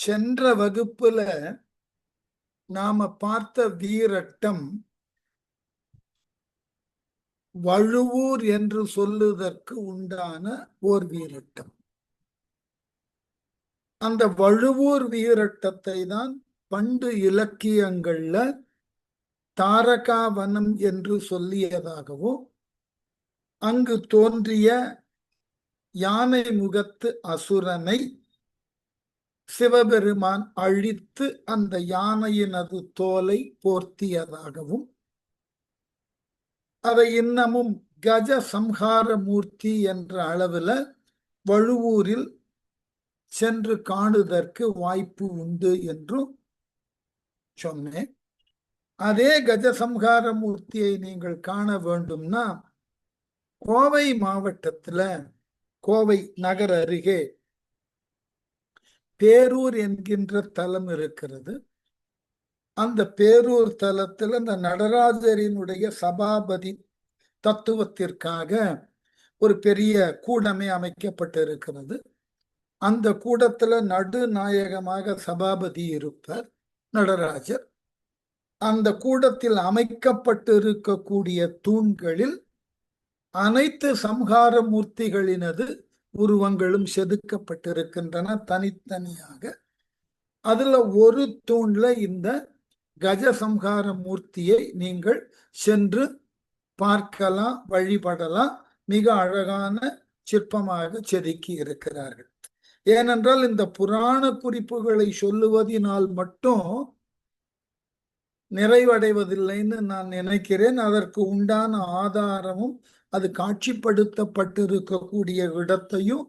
சென்ற வகுப்புல நாம பார்த்த வீரட்டம் வழுவூர் என்று சொல்லுவதற்கு உண்டான ஓர் வீரட்டம். அந்த வழுவூர் வீரட்டத்தை தான் பண்டு இலக்கியங்கள்ல தாரகாவனம் என்று சொல்லியதாகவும், அங்கு தோன்றிய யானை முகத்து அசுரனை சிவபெருமான் அழித்து அந்த யானையினது தோலை போர்த்தியதாகவும், அதை இன்னமும் கஜ சம்ஹார மூர்த்தி என்ற அளவில் வழுவூரில் சென்று காணுதற்கு வாய்ப்பு உண்டு என்றும் சொன்னேன். அதே கஜசம்ஹார மூர்த்தியை நீங்கள் காண வேண்டும்னா கோவை மாவட்டத்துல கோவை நகர் அருகே பேரூர் என்கின்ற தலம் இருக்கிறது. அந்த பேரூர் தலத்தில் அந்த நடராஜரினுடைய சபாபதி தத்துவத்திற்காக ஒரு பெரிய கூடமே அமைக்கப்பட்டிருக்கிறது. அந்த கூடத்துல நடுநாயகமாக சபாபதி இருப்பார் நடராஜர். அந்த கூடத்தில் அமைக்கப்பட்டிருக்கக்கூடிய தூண்களில் அனைத்து சம்ஹார மூர்த்திகளினது உருவங்களும் செதுக்கப்பட்டிருக்கின்றன தனித்தனியாக. அதுல ஒரு தூண்ல இந்த கஜசம்ஹார மூர்த்தியை நீங்கள் சென்று பார்க்கலாம், வழிபடலாம். மிக அழகான சிற்பமாக செதுக்கி இருக்கிறார்கள். ஏனென்றால் இந்த புராண குறிப்புகளை சொல்லுவதனால் மட்டும் நிறைவடைவதில்லைன்னு நான் நினைக்கிறேன். அதற்கு உண்டான ஆதாரமும் அது காட்சிப்படுத்தப்பட்டிருக்கக்கூடிய இடத்தையும்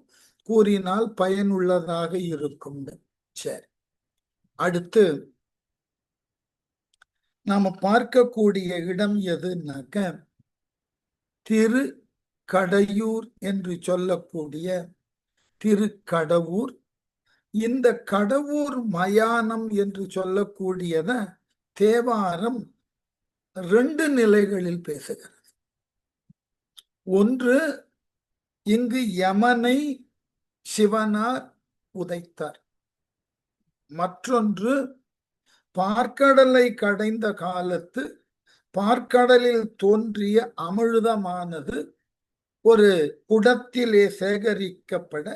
கூறினால் பயனுள்ளதாக இருக்கும். சரி, அடுத்து நாம பார்க்கக்கூடிய இடம் எதுனாக்க திருக்கடையூர் என்று சொல்லக்கூடிய திருக்கடவூர். இந்த கடவூர் மயானம் என்று சொல்லக்கூடியத தேவாரம் 2 நிலைகளில் பேசுகிறது. ஒன்று, இங்கு யமனை சிவனார் உதைத்தார். மற்றொன்று, பார்க்கடலை கடைந்த காலத்து பார்க்கடலில் தோன்றிய அமிர்தமானது ஒரு குடத்திலே சேகரிக்கப்பட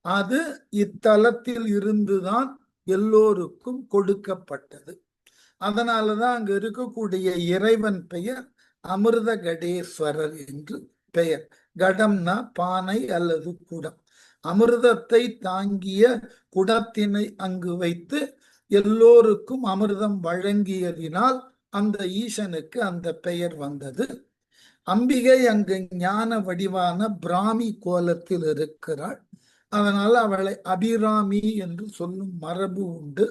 அது இத்தலத்தில் இருந்துதான் எல்லோருக்கும் கொடுக்கப்பட்டது. அதனாலதான் அங்க இருக்கக்கூடிய இறைவன் பெயர் அமிர்த கடேஸ்வரர் என்று பெயர். கடம்னா பானை அல்லது குடம். அமிர்தத்தை தாங்கிய குடத்தினை அங்கு வைத்து எல்லோருக்கும் அமிர்தம் வழங்கியதினால் அந்த ஈசனுக்கு அந்த பெயர் வந்தது. அம்பிகை அங்கு ஞான வடிவான பிராமி கோலத்தில் இருக்கிறாள். அதனால அவளை அபிராமி என்று சொல்லும் மரபு உண்டு.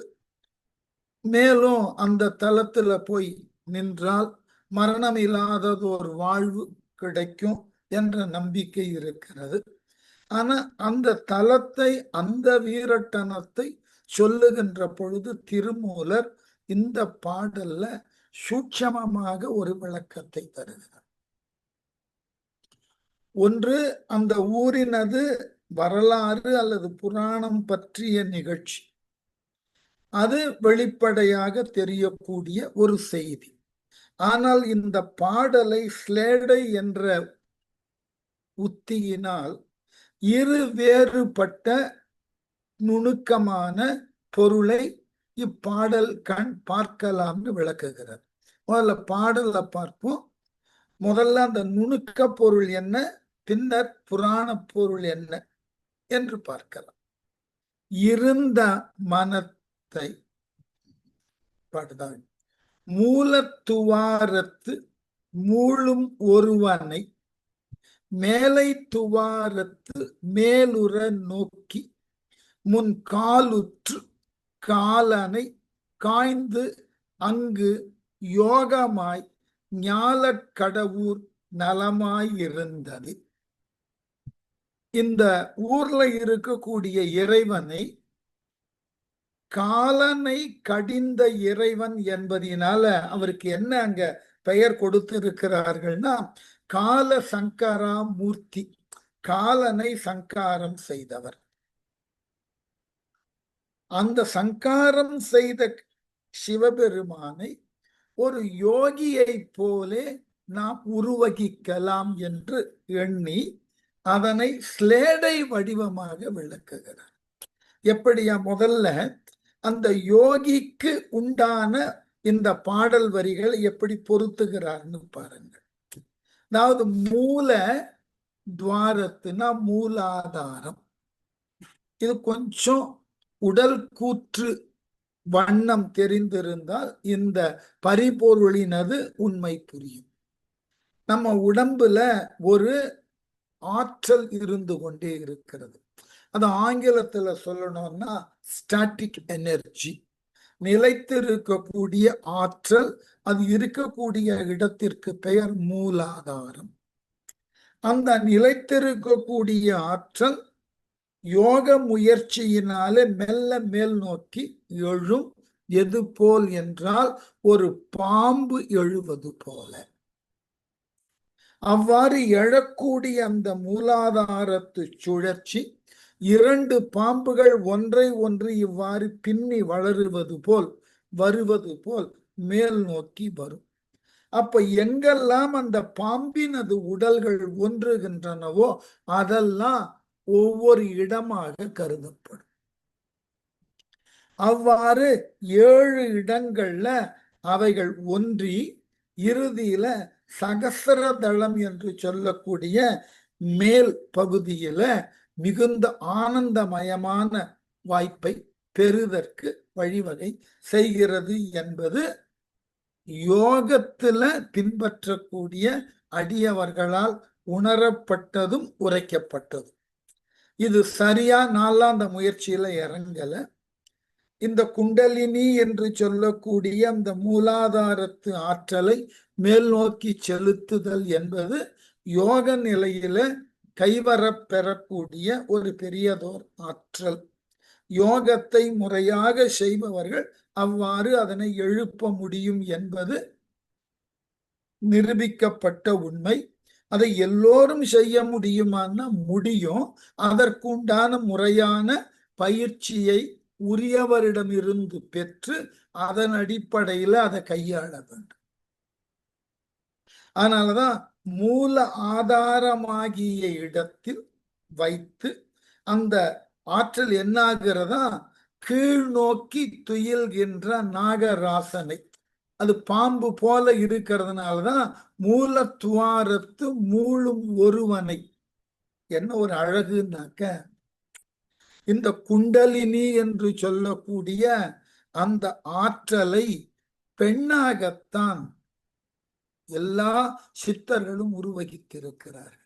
மேலும் அந்த தலத்துல போய் நின்றால் மரணம் இல்லாததோர் வாழ்வு கிடைக்கும் என்ற நம்பிக்கை இருக்கிறது. ஆனா அந்த தலத்தை, அந்த வீரட்டனத்தை சொல்லுகின்ற பொழுது திருமூலர் இந்த பாடல்ல சூட்சமமாக ஒரு விளக்கத்தை தருகிறார். ஒன்று, அந்த ஊரினது வரலாறு அல்லது புராணம் பற்றிய நிகழ்ச்சி, அது வெளிப்படையாக தெரியக்கூடிய ஒரு செய்தி. ஆனால் இந்த பாடலை ஸ்லேடை என்ற உத்தியினால் இரு வேறுபட்ட நுணுக்கமான பொருளை இப்பாடல் கண் பார்க்கலாம்னு விளக்குகிறார். முதல்ல பாடலை பார்ப்போம். முதல்ல அந்த நுணுக்க பொருள் என்ன, பின்னர் புராண பொருள் என்ன என்று பார்க்கலாம். இருந்த மனத்தை பாடுதான். மூலத்துவாரத்து மூழும் ஒருவனை மேலை துவாரத்து மேலுற நோக்கி முன் காலுற்று காலனை காய்ந்து அங்கு யோகமாய் ஞாலக் கடவூர் நலமாயிருந்தது. இந்த ஊர்ல இருக்கக்கூடிய இறைவனை காலனை கடிந்த இறைவன் என்பதினால அவருக்கு என்ன அங்க பெயர் கொடுத்திருக்கிறார்கள்னா கால சங்கரா மூர்த்தி, காலனை சங்காரம் செய்தவர். அந்த சங்காரம் செய்த சிவபெருமானை ஒரு யோகியை போலே நாம் உருவகிக்கலாம் என்று எண்ணி அதனை ஸ்லேடை வடிவமாக விளக்குகிறார். எப்படியா? முதல்ல அந்த யோகிக்கு உண்டான இந்த பாடல் வரிகள் எப்படி பொருத்துகிறார்னு பாருங்கள். அதாவது மூல துவாரத்துனா மூலாதாரம். இது கொஞ்சம் உடல் கூற்று வண்ணம் தெரிந்திருந்தால் இந்த பரிபொருளினது உண்மை புரியும். நம்ம உடம்புல ஒரு ஆற்றல் இருந்து கொண்டே இருக்கிறது. அது ஆங்கிலத்துல சொல்லணும்னா ஸ்டாட்டிக் எனர்ஜி, நிலைத்திருக்கக்கூடிய ஆற்றல். அது இருக்கக்கூடிய இடத்திற்கு பெயர் மூலாதாரம். அந்த நிலைத்திருக்கக்கூடிய ஆற்றல் யோக முயற்சியினாலே மெல்ல மேல் நோக்கி எழும். எது போல் என்றால் ஒரு பாம்பு எழுவது போல. அவ்வாறு எழக்கூடிய அந்த மூலாதாரத்து சுழற்சி இரண்டு பாம்புகள் ஒன்றை ஒன்று இவ்வாறு பின்னி வருவது போல் மேல் நோக்கி வரும். அப்ப எங்கெல்லாம் அந்த பாம்பினது உடல்கள் ஒன்றுகின்றனவோ அதெல்லாம் ஒவ்வொரு இடமாக கருதப்படும். அவ்வாறு 7 இடங்கள்ல அவைகள் ஒன்றி இறுதியில சகசரதளம் என்று சொல்லக்கூடிய மேல் பகுதியில மிகுந்த ஆனந்தமயமான வாய்ப்பை பெறுவதற்கு வழிவகை செய்கிறது என்பது யோகத்துல பின்பற்றக்கூடிய அடியவர்களால் உணரப்பட்டதும் உரைக்கப்பட்டதும். இது சரியா? நான்லாம் அந்த முயற்சியில இறங்கல. இந்த குண்டலினி என்று சொல்லக்கூடிய அந்த மூலாதாரத்து ஆற்றலை மேல் நோக்கி செலுத்துதல் என்பது யோக நிலையில கைவர பெறக்கூடிய ஒரு பெரியதோர் ஆற்றல். யோகத்தை முறையாக செய்பவர்கள் அவ்வாறு அதனை எழுப்ப முடியும் என்பது நிரூபிக்கப்பட்ட உண்மை. அதை எல்லோரும் செய்ய முடியுமான்னா முடியும். அதற்குண்டான முறையான பயிற்சியை உரியவரிடமிருந்து பெற்று அதன் அடிப்படையில அதை கையாள வேண்டும். அதனாலதான் மூல ஆதாரமாகிய இடத்தில் வைத்து அந்த ஆற்றல் என்னாகிறதா கீழ் நோக்கி துயில்கின்ற நாகராசனை, அது பாம்பு போல இருக்கிறதுனாலதான் மூல துவாரத்து மூழும் ஒருவனை. என்ன ஒரு அழகுனாக்க, இந்த குண்டலினி என்று சொல்லக்கூடிய அந்த ஆற்றலை பெண்ணாகத்தான் எல்லா சித்தர்களும் உருவகித்திருக்கிறார்கள்.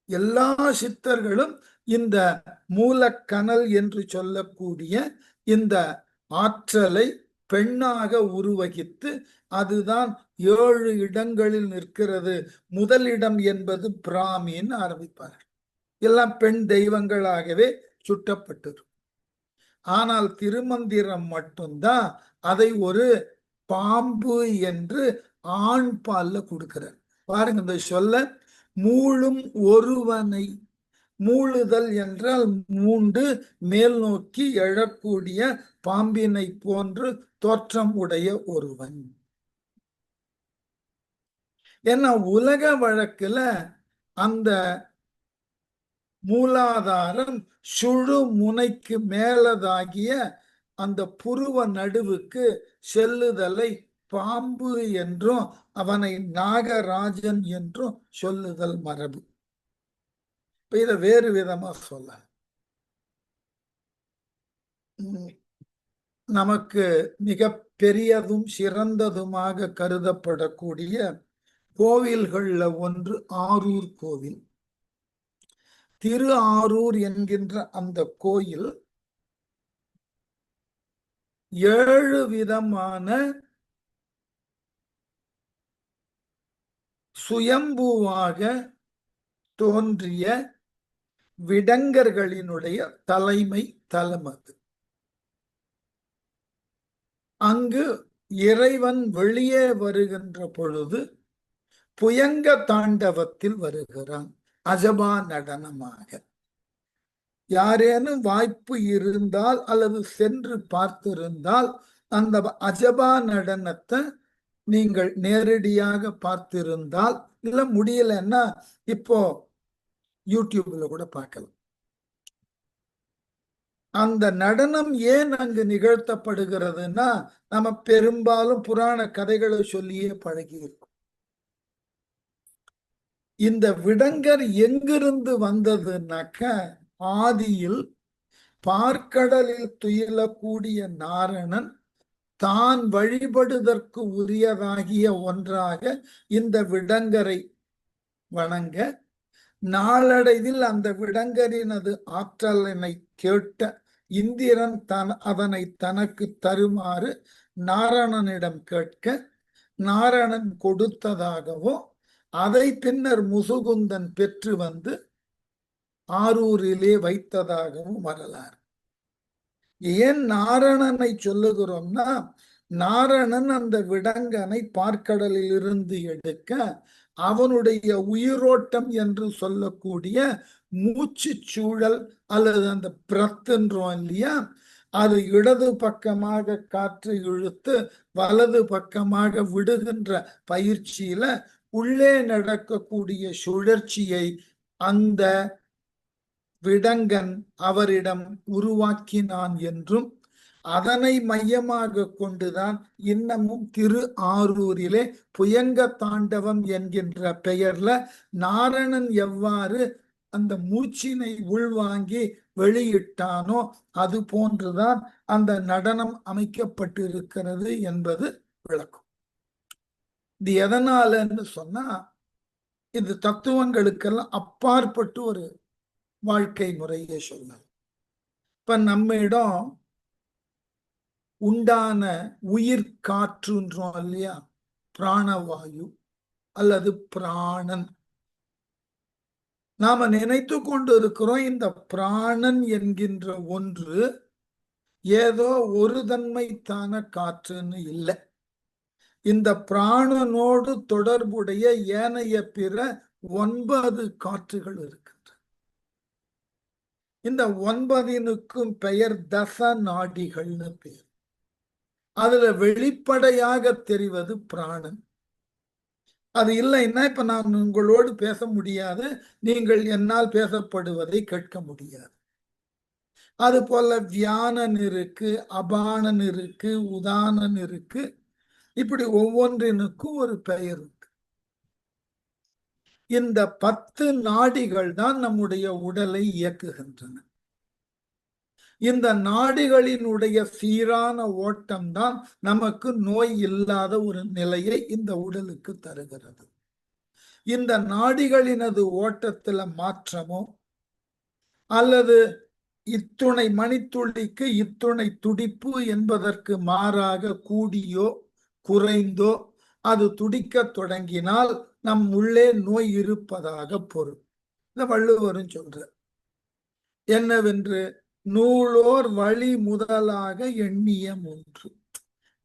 எல்லா சித்தர்களும் இந்த மூலக்கனல் என்று சொல்லக்கூடிய இந்த ஆற்றலை பெண்ணாக உருவகித்து அதுதான் 7 இடங்களில் நிற்கிறது. முதலிடம் என்பது பிராமின்னு ஆரம்பிப்பார்கள். எல்லாம் பெண் தெய்வங்களாகவே சுட்டப்பட்டது. ஆனால் திருமந்திரம் மட்டும்தான் அதை ஒரு பாம்பு என்று ஆண் பால்ல கொடுக்கிறார். பாருங்க இந்த சொல்ல, மூழும் ஒருவனை. மூழுதல் என்றால் மூண்டு மேல் நோக்கி எழக்கூடிய பாம்பினை போன்று தோற்றம் உடைய ஒருவன். ஏன்னா உலக வழக்குல அந்த மூலாதாரம் சுழு முனைக்கு மேலதாகிய அந்த புருவ நடுவுக்கு செல்லுதலை பாம்பு என்றும் அவனை நாகராஜன் என்றும் சொல்லுதல் மரபு. இப்ப இத வேறு விதமா சொல்ல, நமக்கு மிக பெரியதும் சிறந்ததுமாக கருதப்படக்கூடிய கோவில்கள்ல ஒன்று ஆரூர் கோவில். திரு ஆரூர் என்கின்ற அந்த கோயில் 7 விதமான சுயம்புவாக தோன்றிய விடங்கர்களினுடைய தலைமை தலம் அது. அங்கு இறைவன் வெளியே வருகின்ற பொழுது புயங்க தாண்டவத்தில் வருகிறான், அஜபா நடனமாக. யாரேனும் வாய்ப்பு இருந்தால் அல்லது சென்று பார்த்திருந்தால் அந்த அஜபா நடனத்தை நீங்கள் நேரடியாக பார்த்திருந்தால், இல்ல முடியலன்னா இப்போ யூடியூப்ல கூட பார்க்கலாம். அந்த நடனம் ஏன் அங்கு நிகழ்த்தப்படுகிறதுனா, நம்ம பெரும்பாலும் புராண கதைகளை சொல்லியே பழகி இருக்கும். இந்த விடங்கர் எங்கிருந்து வந்ததுனாக்க, ஆதியில் பார்க்கடலில் துயிலக்கூடிய நாரணன் தான் வழிபடுவதற்கு உரியதாகிய ஒன்றாக இந்த விடங்கரை வணங்க, நாளடைவில் அந்த விடங்கரினது ஆற்றலினை கேட்ட இந்திரன் அதனை தனக்கு தருமாறு நாரணனிடம் கேட்க, நாரணன் கொடுத்ததாகவோ அதை பின்னர் முசுகுந்தன் பெற்று வந்து ஆரூரிலே வைத்ததாகவும் வரலாறு. ஏன் நாரணனை சொல்லுகிறோம்னா, நாரணன் அந்த விடங்கனை பார்க்கடலில் இருந்து எடுக்க அவனுடைய உயிரோட்டம் என்று சொல்லக்கூடிய மூச்சு சூழல் அல்லது அந்த பிரத்ன்றோம் இல்லையா, அது இடது பக்கமாக காற்று இழுத்து வலது பக்கமாக விடுகின்ற பயிற்சியில உள்ளே நடக்கக்கூடிய சுழற்சியை அந்த விடங்கன் அவரிடம் உருவாக்கினான் என்றும், அதனை மையமாக கொண்டுதான் இன்னமும் திரு ஆரூரிலே புயங்க தாண்டவம் என்கின்ற பெயர்ல நாரணன் எவ்வாறு அந்த மூச்சினை உள்வாங்கி வெளியிட்டானோ அது போன்றுதான் அந்த நடனம் அமைக்கப்பட்டிருக்கிறது என்பது விளக்கம். இது எதனாலன்னு சொன்னா, இது தத்துவங்களுக்கெல்லாம் அப்பாற்பட்டு ஒரு வாழ்க்கை முறையே சொல்லலாம். இப்ப நம்மிடம் உண்டான உயிர் காற்றுன்றோம் இல்லையா, பிராணவாயு அல்லது பிராணன், நாம நினைத்து கொண்டு இருக்கிறோம் இந்த பிராணன் என்கின்ற ஒன்று ஏதோ ஒரு தன்மைத்தான காற்றுன்னு இல்லை. இந்த பிராணனோடு தொடர்புடைய ஏனைய பிற 9 காற்றுகள் இருக்கின்றன. இந்த 9னுக்கும் பெயர் தச நாடிகள்னு பெயர். அதுல வெளிப்படையாக தெரிவது பிராணன். அது இல்லைன்னா இப்ப நான் உங்களோடு பேச முடியாது, நீங்கள் என்னால் பேசப்படுவதை கேட்க முடியாது. அது போல வியானன் இருக்கு, அபானன் இருக்கு, உதானன் இருக்கு. இப்படி ஒவ்வொன்றினுக்கும் ஒரு பெயர் இருக்கு. இந்த 10 நாடிகள் தான் நம்முடைய உடலை இயக்குகின்றன. இந்த நாடிகளினுடைய சீரான ஓட்டம் தான் நமக்கு நோய் இல்லாத ஒரு நிலையை இந்த உடலுக்கு தருகிறது. இந்த நாடிகளினது ஓட்டத்துல மாற்றமோ அல்லது இத்துணை மணித்துளிக்கு இத்துணை துடிப்பு என்பதற்கு மாறாக கூடியோ குறைந்தோ அது துடிக்க தொடங்கினால் நம் உள்ளே நோய் இருப்பதாக பொருள். இந்த வள்ளுவரும் சொல்ற என்னவென்று, நூலோர் வழி முதலாக எண்ணிய மூன்று.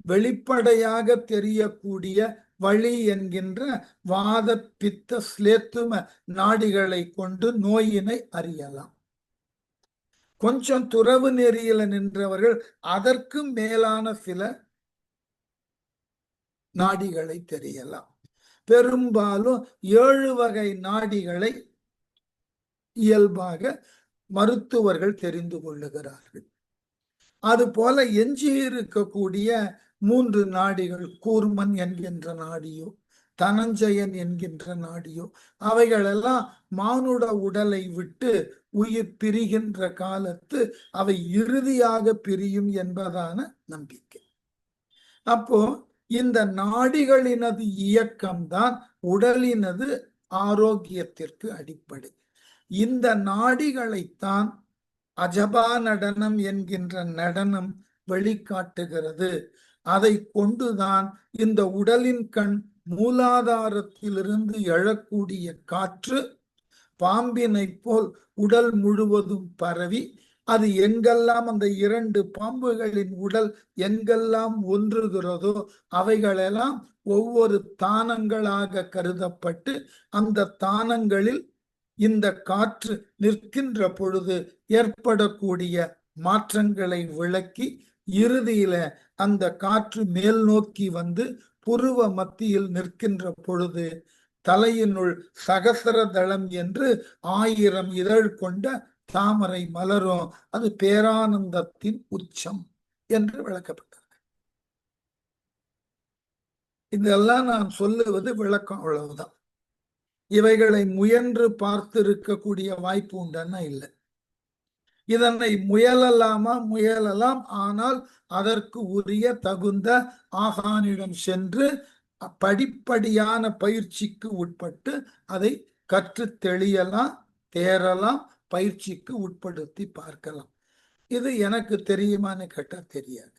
வெளிப்படையாக தெரியக்கூடிய வழி என்கின்ற வாத பித்த ஸ்லேத்தும நாடிகளை கொண்டு நோயினை அறியலாம். கொஞ்சம் துறவு நெறியில நின்றவர்கள் அதற்கு மேலான சில நாடிகளை தெரியலாம். பெரும்பாலும் 7 வகை நாடிகளை இயல்பாக மருத்துவர்கள் தெரிந்து கொள்ளுகிறார்கள். அது போல எஞ்சி இருக்கக்கூடிய 3 நாடிகள், கூர்மன் என்கின்ற நாடியோ தனஞ்சயன் என்கின்ற நாடியோ, அவைகளெல்லாம் மானுட உடலை விட்டு உயிர் பிரிகின்ற காலத்து அவை இறுதியாக பிரியும் என்பதான நம்பிக்கை. அப்போ இந்த நாடிகளினது இயக்கம்தான் உடலினது ஆரோக்கியத்திற்கு அடிப்படை. இந்த நாடிகளைத்தான் அஜபா நடனம் என்கின்ற நடனம் வெளிக்காட்டுகிறது. அதை கொண்டுதான் இந்த உடலின் கண் மூலாதாரத்திலிருந்து எழக்கூடிய காற்று பாம்பினை போல் உடல் முழுவதும் பரவி, அது எங்கெல்லாம் அந்த 2 பாம்புகளின் உடல் எங்கெல்லாம் ஒன்றுகிறதோ அவைகளெல்லாம் ஒவ்வொரு தானங்களாக கருதப்பட்டு அந்த தானங்களில் இந்த காற்று நிற்கின்ற பொழுது ஏற்படக்கூடிய மாற்றங்களை விளக்கி இறுதியில அந்த காற்று மேல் நோக்கி வந்து புருவ மத்தியில் நிற்கின்ற பொழுது தலையினுள் சகசர தளம் என்று 1000 இதழ் கொண்ட தாமரை மலரும். அது பேரானந்தத்தின் உச்சம் என்று விளக்கப்பட்டது. இதெல்லாம் நான் சொல்லுவது விளக்கம், அவ்வளவுதான். இவைகளை முயன்று பார்த்திருக்கக்கூடிய வாய்ப்பு உண்டன்னா இல்லை. இதனை முயலலாமா? முயலலாம். ஆனால் அதற்கு உரிய தகுந்த ஆசானிடம் சென்று படிப்படியான பயிற்சிக்கு உட்பட்டு அதை கற்று தெளியலாம், தேரலாம், பயிற்சிக்கு உட்படுத்தி பார்க்கலாம். இது எனக்கு தெரியுமான்னு கேட்டா தெரியாது.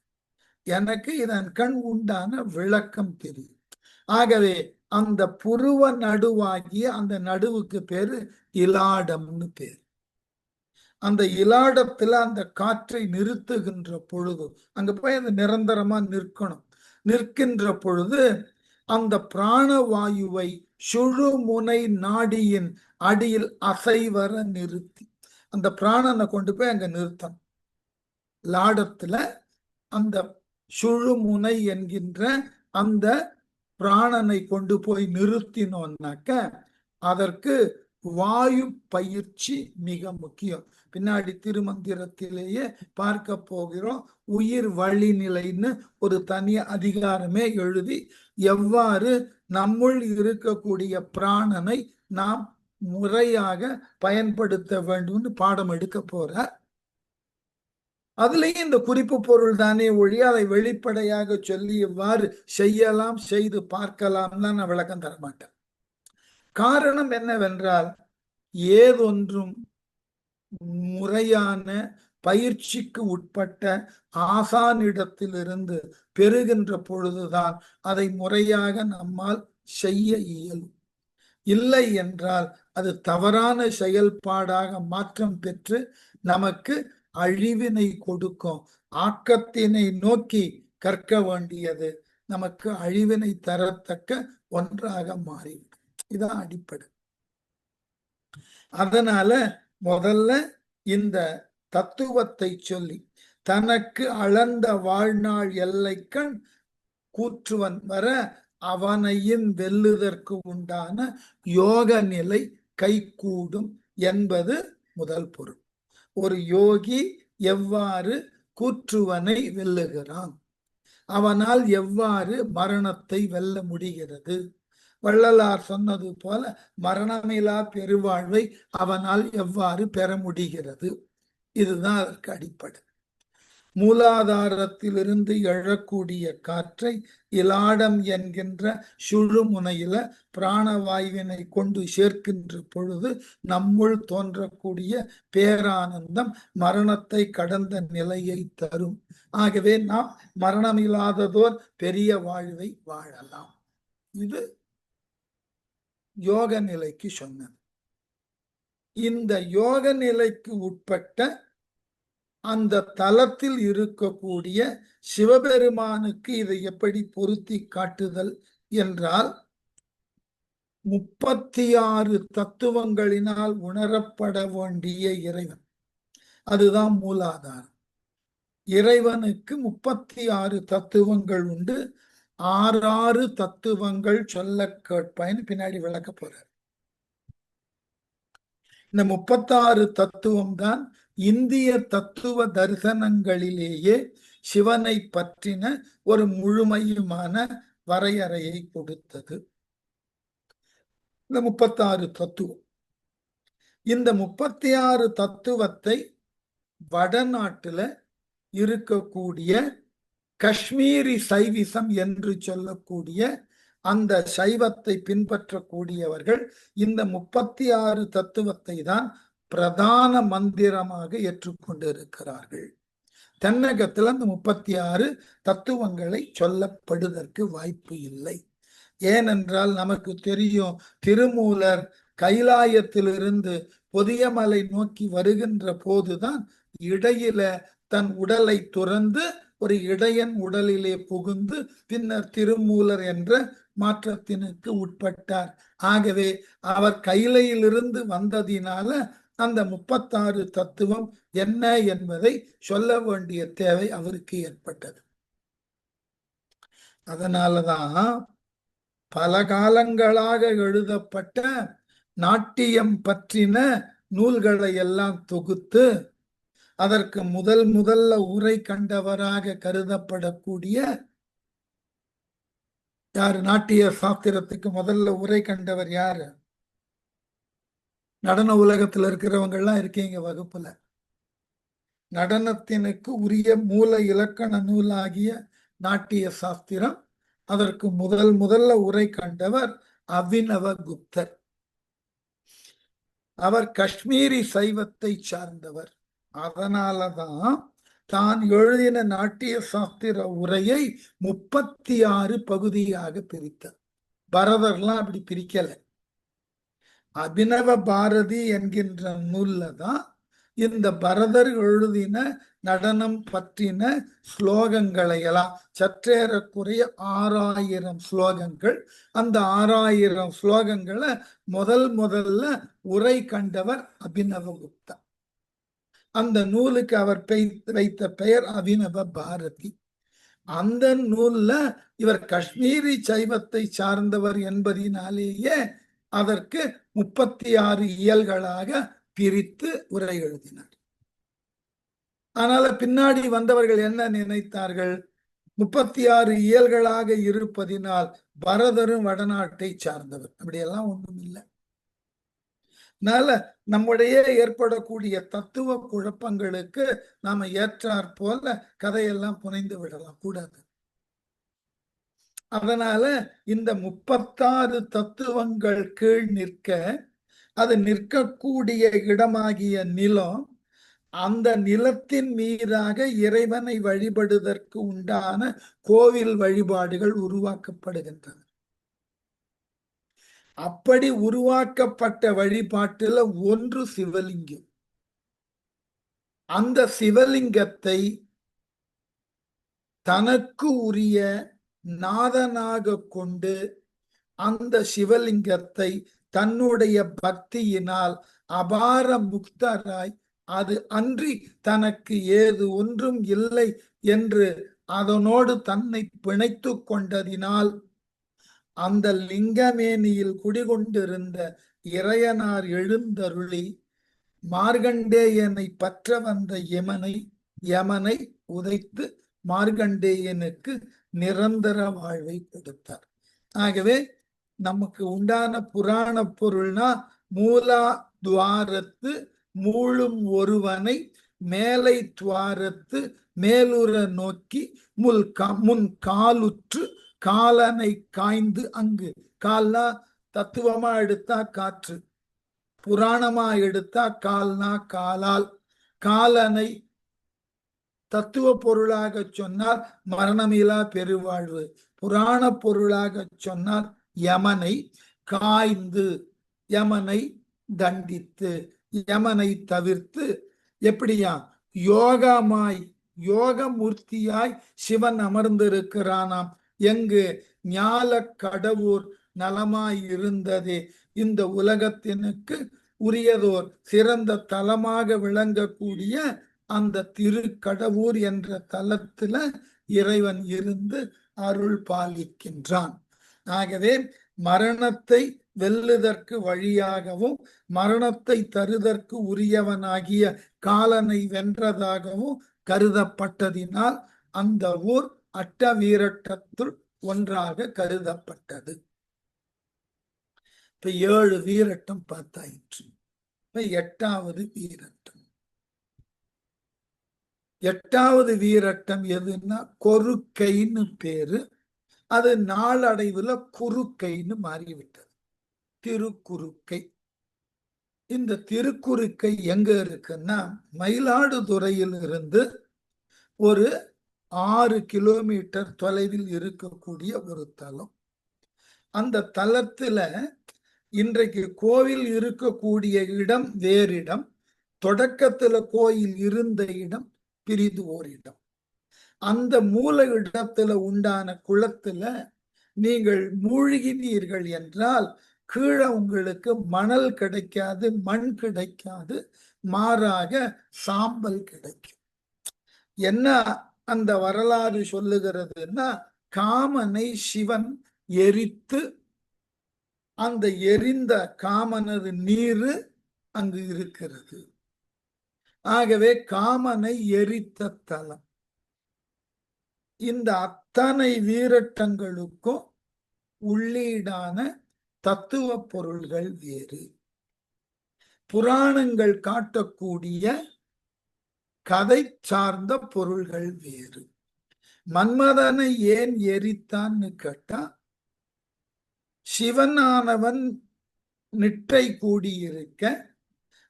எனக்கு இதன் கண் உண்டான விளக்கம் தெரியும். ஆகவே அந்த புருவ நடுவாகிய அந்த நடுவுக்கு பேரு இலாடம்னு பேரு. அந்த இலாடத்துல அந்த காற்றை நிறுத்துகின்ற பொழுது அங்க போய் அது நிரந்தரமா நிற்கணும். நிற்கின்ற பொழுது அந்த பிராணவாயுவை சுழுமுனை நாடியின் அடியில் அசைவர நிறுத்தி அந்த பிராணனை கொண்டு போய் அங்க நிறுத்தணும். லாடத்துல அந்த சுழுமுனை என்கின்ற அந்த பிராணனை கொண்டு போய் நிறுத்தினோம்னாக்க அதற்கு வாயு பயிற்சி மிக முக்கியம். பின்னாடி திருமந்திரத்திலேயே பார்க்க போகிறோம். உயிர் வழிநிலைன்னு ஒரு தனி அதிகாரமே எழுதி எவ்வாறு நம்முள் இருக்கக்கூடிய பிராணனை நாம் முறையாக பயன்படுத்த வேண்டும்னு பாடம் எடுக்க போறார். அதுலயும் இந்த குறிப்பு பொருள் தானே ஒழிய அதை வெளிப்படையாக சொல்லி இவ்வாறு செய்யலாம், செய்து பார்க்கலாம் தான் நான் விளக்கம் தர மாட்டேன். காரணம் என்னவென்றால் ஏதொன்றும் முறையான பயிற்சிக்கு உட்பட்ட ஆசானிடத்திலிருந்து பெறுகின்ற பொழுதுதான் அதை முறையாக நம்மால் செய்ய இயலும். இல்லை என்றால் அது தவறான செயல்பாடாக மாற்றம் பெற்று நமக்கு அழிவினை கொடுக்கும். ஆக்கத்தினை நோக்கி கற்க வேண்டியது நமக்கு அழிவினை தரத்தக்க ஒன்றாக மாறிவிடும். இதான் அடிப்படை. அதனால முதல்ல இந்த தத்துவத்தை சொல்லி தனக்கு அளந்த வாழ்நாள் எல்லைக்கண் கூற்றுவன் வர அவனையின் வெல்லுதற்கு உண்டான யோக நிலை கைகூடும் என்பது முதல் பொருள். ஒரு யோகி எவ்வாறு கூற்றுவனை வெல்லுகிறான், அவனால் எவ்வாறு மரணத்தை வெல்ல முடிகிறது. வள்ளலார் சொன்னது போல மரணமிலா பெருவாழ்வை அவனால் எவ்வாறு பெற முடிகிறது. இதுதான் அதற்கு அடிப்படை. மூலாதாரத்திலிருந்து எழக்கூடிய காற்றை இலாடம் என்கின்ற சுழுமுனையில பிராணவாயுவினை கொண்டு சேர்க்கின்ற பொழுது நம்முள் தோன்றக்கூடிய பேரானந்தம் மரணத்தை கடந்த நிலையை தரும். ஆகவே நாம் மரணமில்லாததோர் பெரிய வாழ்வை வாழலாம். இது யோக நிலைக்கு சொன்னது. இந்த யோக நிலைக்கு உட்பட்ட அந்த தலத்தில் இருக்கக்கூடிய சிவபெருமானுக்கு இதை எப்படி பொருத்தி காட்டுதல் என்றால் 36 தத்துவங்களினால் உணரப்பட வேண்டிய இறைவன், அதுதான் மூலாதாரம். இறைவனுக்கு 36 தத்துவங்கள் உண்டு. 6 தத்துவங்கள் சொல்ல கேட்பேன்னு பின்னாடி விளக்க போறார். இந்த 36 தத்துவம் தான் இந்திய தத்துவ தரிசனங்களிலேயே சிவனை பற்றின ஒரு முழுமையுமான வரையறையை கொடுத்தது. இந்த 36 தத்துவம், இந்த 36 தத்துவத்தை வடநாட்டுல இருக்கக்கூடிய காஷ்மீரி சைவிசம் என்று சொல்லக்கூடிய அந்த சைவத்தை பின்பற்றக்கூடியவர்கள் இந்த 36 தத்துவத்தை தான் பிரதான மந்திரமாக ஏற்றுக்கொண்டிருக்கிறார்கள். தென்னகத்தில் அந்த 36 தத்துவங்களை சொல்லப்படுவதற்கு வாய்ப்பு இல்லை. ஏனென்றால் நமக்கு தெரியும், திருமூலர் கைலாயத்திலிருந்து பொதியமலை நோக்கி வருகின்ற போதுதான் இடையில தன் உடலை துறந்து ஒரு இடையன் உடலிலே புகுந்து பின்னர் திருமூலர் என்ற மாற்றத்தினுக்கு உட்பட்டார். ஆகவே அவர் கைலையிலிருந்து வந்ததினால அந்த 36 தத்துவம் என்ன என்பதை சொல்ல வேண்டிய தேவை அவருக்கு ஏற்பட்டது. அதனாலதான் பல காலங்களாக எழுதப்பட்ட நாட்டியம் பற்றின நூல்களை எல்லாம் தொகுத்து அதற்கு முதல்ல உரை கண்டவராக கருதப்படக்கூடிய யாரு? நாட்டிய சாஸ்திரத்துக்கு முதல்ல உரை கண்டவர் யாரு? நடன உலகத்துல இருக்கிறவங்க எல்லாம் இருக்கீங்க வகுப்புல. நடனத்தினுக்கு உரிய மூல இலக்கண நூலாகிய நாட்டிய சாஸ்திரம், அதற்கு முதல்ல உரை கண்டவர் அபினவ குப்தர். அவர் காஷ்மீரி சைவத்தை சார்ந்தவர். அதனாலதான் தான் எழுதின நாட்டிய சாஸ்திர உரையை 36 பகுதியாக பிரித்தார். பரதர்லாம் அப்படி பிரிக்கல. அபினவ பாரதி என்கின்ற நூல்ல தான் இந்த பரதர் எழுதின நடனம் பற்றின ஸ்லோகங்களை எல்லாம் சற்றேறக்குறைய 6000 ஸ்லோகங்கள். அந்த 6000 ஸ்லோகங்களை முதல்ல உரை கண்டவர் அபினவகுப்தா. அந்த நூலுக்கு அவர் வைத்த பெயர் அபினவ பாரதி. அந்த நூல்ல இவர் காஷ்மீரி சைவத்தை சார்ந்தவர் என்பதினாலேயே அதற்கு 36 இயல்களாக பிரித்து உரை எழுதினார். அதனால பின்னாடி வந்தவர்கள் என்ன நினைத்தார்கள்? 36 இயல்களாக இருப்பதினால் பரதரும் வடநாட்டை சார்ந்தவர். அப்படியெல்லாம் ஒன்றும் இல்லை. அதனால நம்முடைய ஏற்படக்கூடிய தத்துவ குழப்பங்களுக்கு நாம ஏற்றாற் போல கதையெல்லாம் புனைந்து விடலாம் கூடாது. அதனால இந்த 36 தத்துவங்கள் கீழ் நிற்க, அது நிற்கக்கூடிய இடமாகிய நிலம், அந்த நிலத்தின் மீதாக இறைவனை வழிபடுவதற்கு உண்டான கோவில் வழிபாடுகள் உருவாக்கப்படுகின்றன. அப்படி உருவாக்கப்பட்ட வழிபாட்டுல ஒன்று சிவலிங்கம். அந்த சிவலிங்கத்தை தனக்கு உரிய நாதனாக கொண்டு அந்த சிவலிங்கத்தை தன்னுடைய பக்தியினால் அபார முக்தராய், அது அன்றி தனக்கு ஏது ஒன்றும் இல்லை என்று அதனோடு தன்னை பிணைத்து கொண்டதினால் அந்த லிங்கமேனியில் குடிகொண்டிருந்த இறையனார் எழுந்தருளி மார்கண்டேயனை பற்ற வந்த யமனை உதைத்து மார்கண்டேயனுக்கு நிரந்தர வாழ்வை கொடுத்தார். ஆகவே நமக்கு உண்டான புராண பொருள்னா, மூலா துவாரத்து மூழும் ஒருவனை மேலை துவாரத்து மேலுற நோக்கி முன் காலுற்று காலனை காய்ந்து அங்கு. கால்னா தத்துவமா எடுத்தா காற்று, புராணமா எடுத்தா கால்னா காலால். காலனை தத்துவ பொருளாக சொன்னால் மரணமிலா பெருவாழ்வு, புராண பொருளாக சொன்னால் யமனை காய்ந்து, யமனை தண்டித்து, யமனை தவிர்த்து. எப்படியா? யோகமாய், யோகமூர்த்தியாய் சிவன் அமர்ந்திருக்கிறானாம். எங்கு? ஞால கடவுர் நலமாய் இருந்ததே. இந்த உலகத்தினுக்கு உரியதோர் சிறந்த தலமாக விளங்கக்கூடிய அந்த திருக்கடவுர் என்ற தலத்துல இறைவன் இருந்து அருள் பாலிக்கின்றான். ஆகவே மரணத்தை வெல்லுதற்கு வழியாகவும் மரணத்தை தருதற்கு உரியவனாகிய காலனை வென்றதாகவும் கருதப்பட்டதினால் அந்த ஊர் அட்ட வீரட்டத்துள் ஒன்றாக கருதப்பட்டது. இப்ப 7 வீரட்டம் பார்த்தாயிற்று. இப்ப 8வது வீரட்டம். 8வது வீரட்டம் எதுன்னா கொருக்கைன்னு பேரு. அது நாளடைவுல குறுக்கைன்னு மாறிவிட்டது. திருக்குறுக்கை. இந்த திருக்குறுக்கை எங்க இருக்குன்னா மயிலாடுதுறையில் இருந்து ஒரு 6 கிலோமீட்டர் தொலைவில் இருக்கக்கூடிய ஒரு தலம். அந்த தலத்துல இன்றைக்கு கோவில் இருக்கக்கூடிய இடம் வேறிடம், தொடக்கத்துல கோயில் இருந்த இடம் பிரிது ஓர் இடம். அந்த மூல இடத்துல உண்டான குளத்துல நீங்கள் மூழ்கினீர்கள் என்றால் கீழே உங்களுக்கு மணல் கிடைக்காது, மண் கிடைக்காது, மாறாக சாம்பல் கிடைக்கும். என்ன அந்த வரலாறு சொல்லுகிறதுன்னா, காமனை சிவன் எரித்து அந்த எரிந்த காமனது நீரு அங்கு இருக்கிறது. ஆகவே காமனை எரித்த தலம். இந்த அத்தனை வீரட்டங்களுக்கும் உள்ளீடான தத்துவ பொருள்கள் வேறு. புராணங்கள் காட்டக்கூடிய கதை சார்ந்த பொருள்கள் வேறு. மன்மதனை ஏன் எரித்தான்னு கேட்டா, சிவனானவன் நிட்டை கூடியிருக்க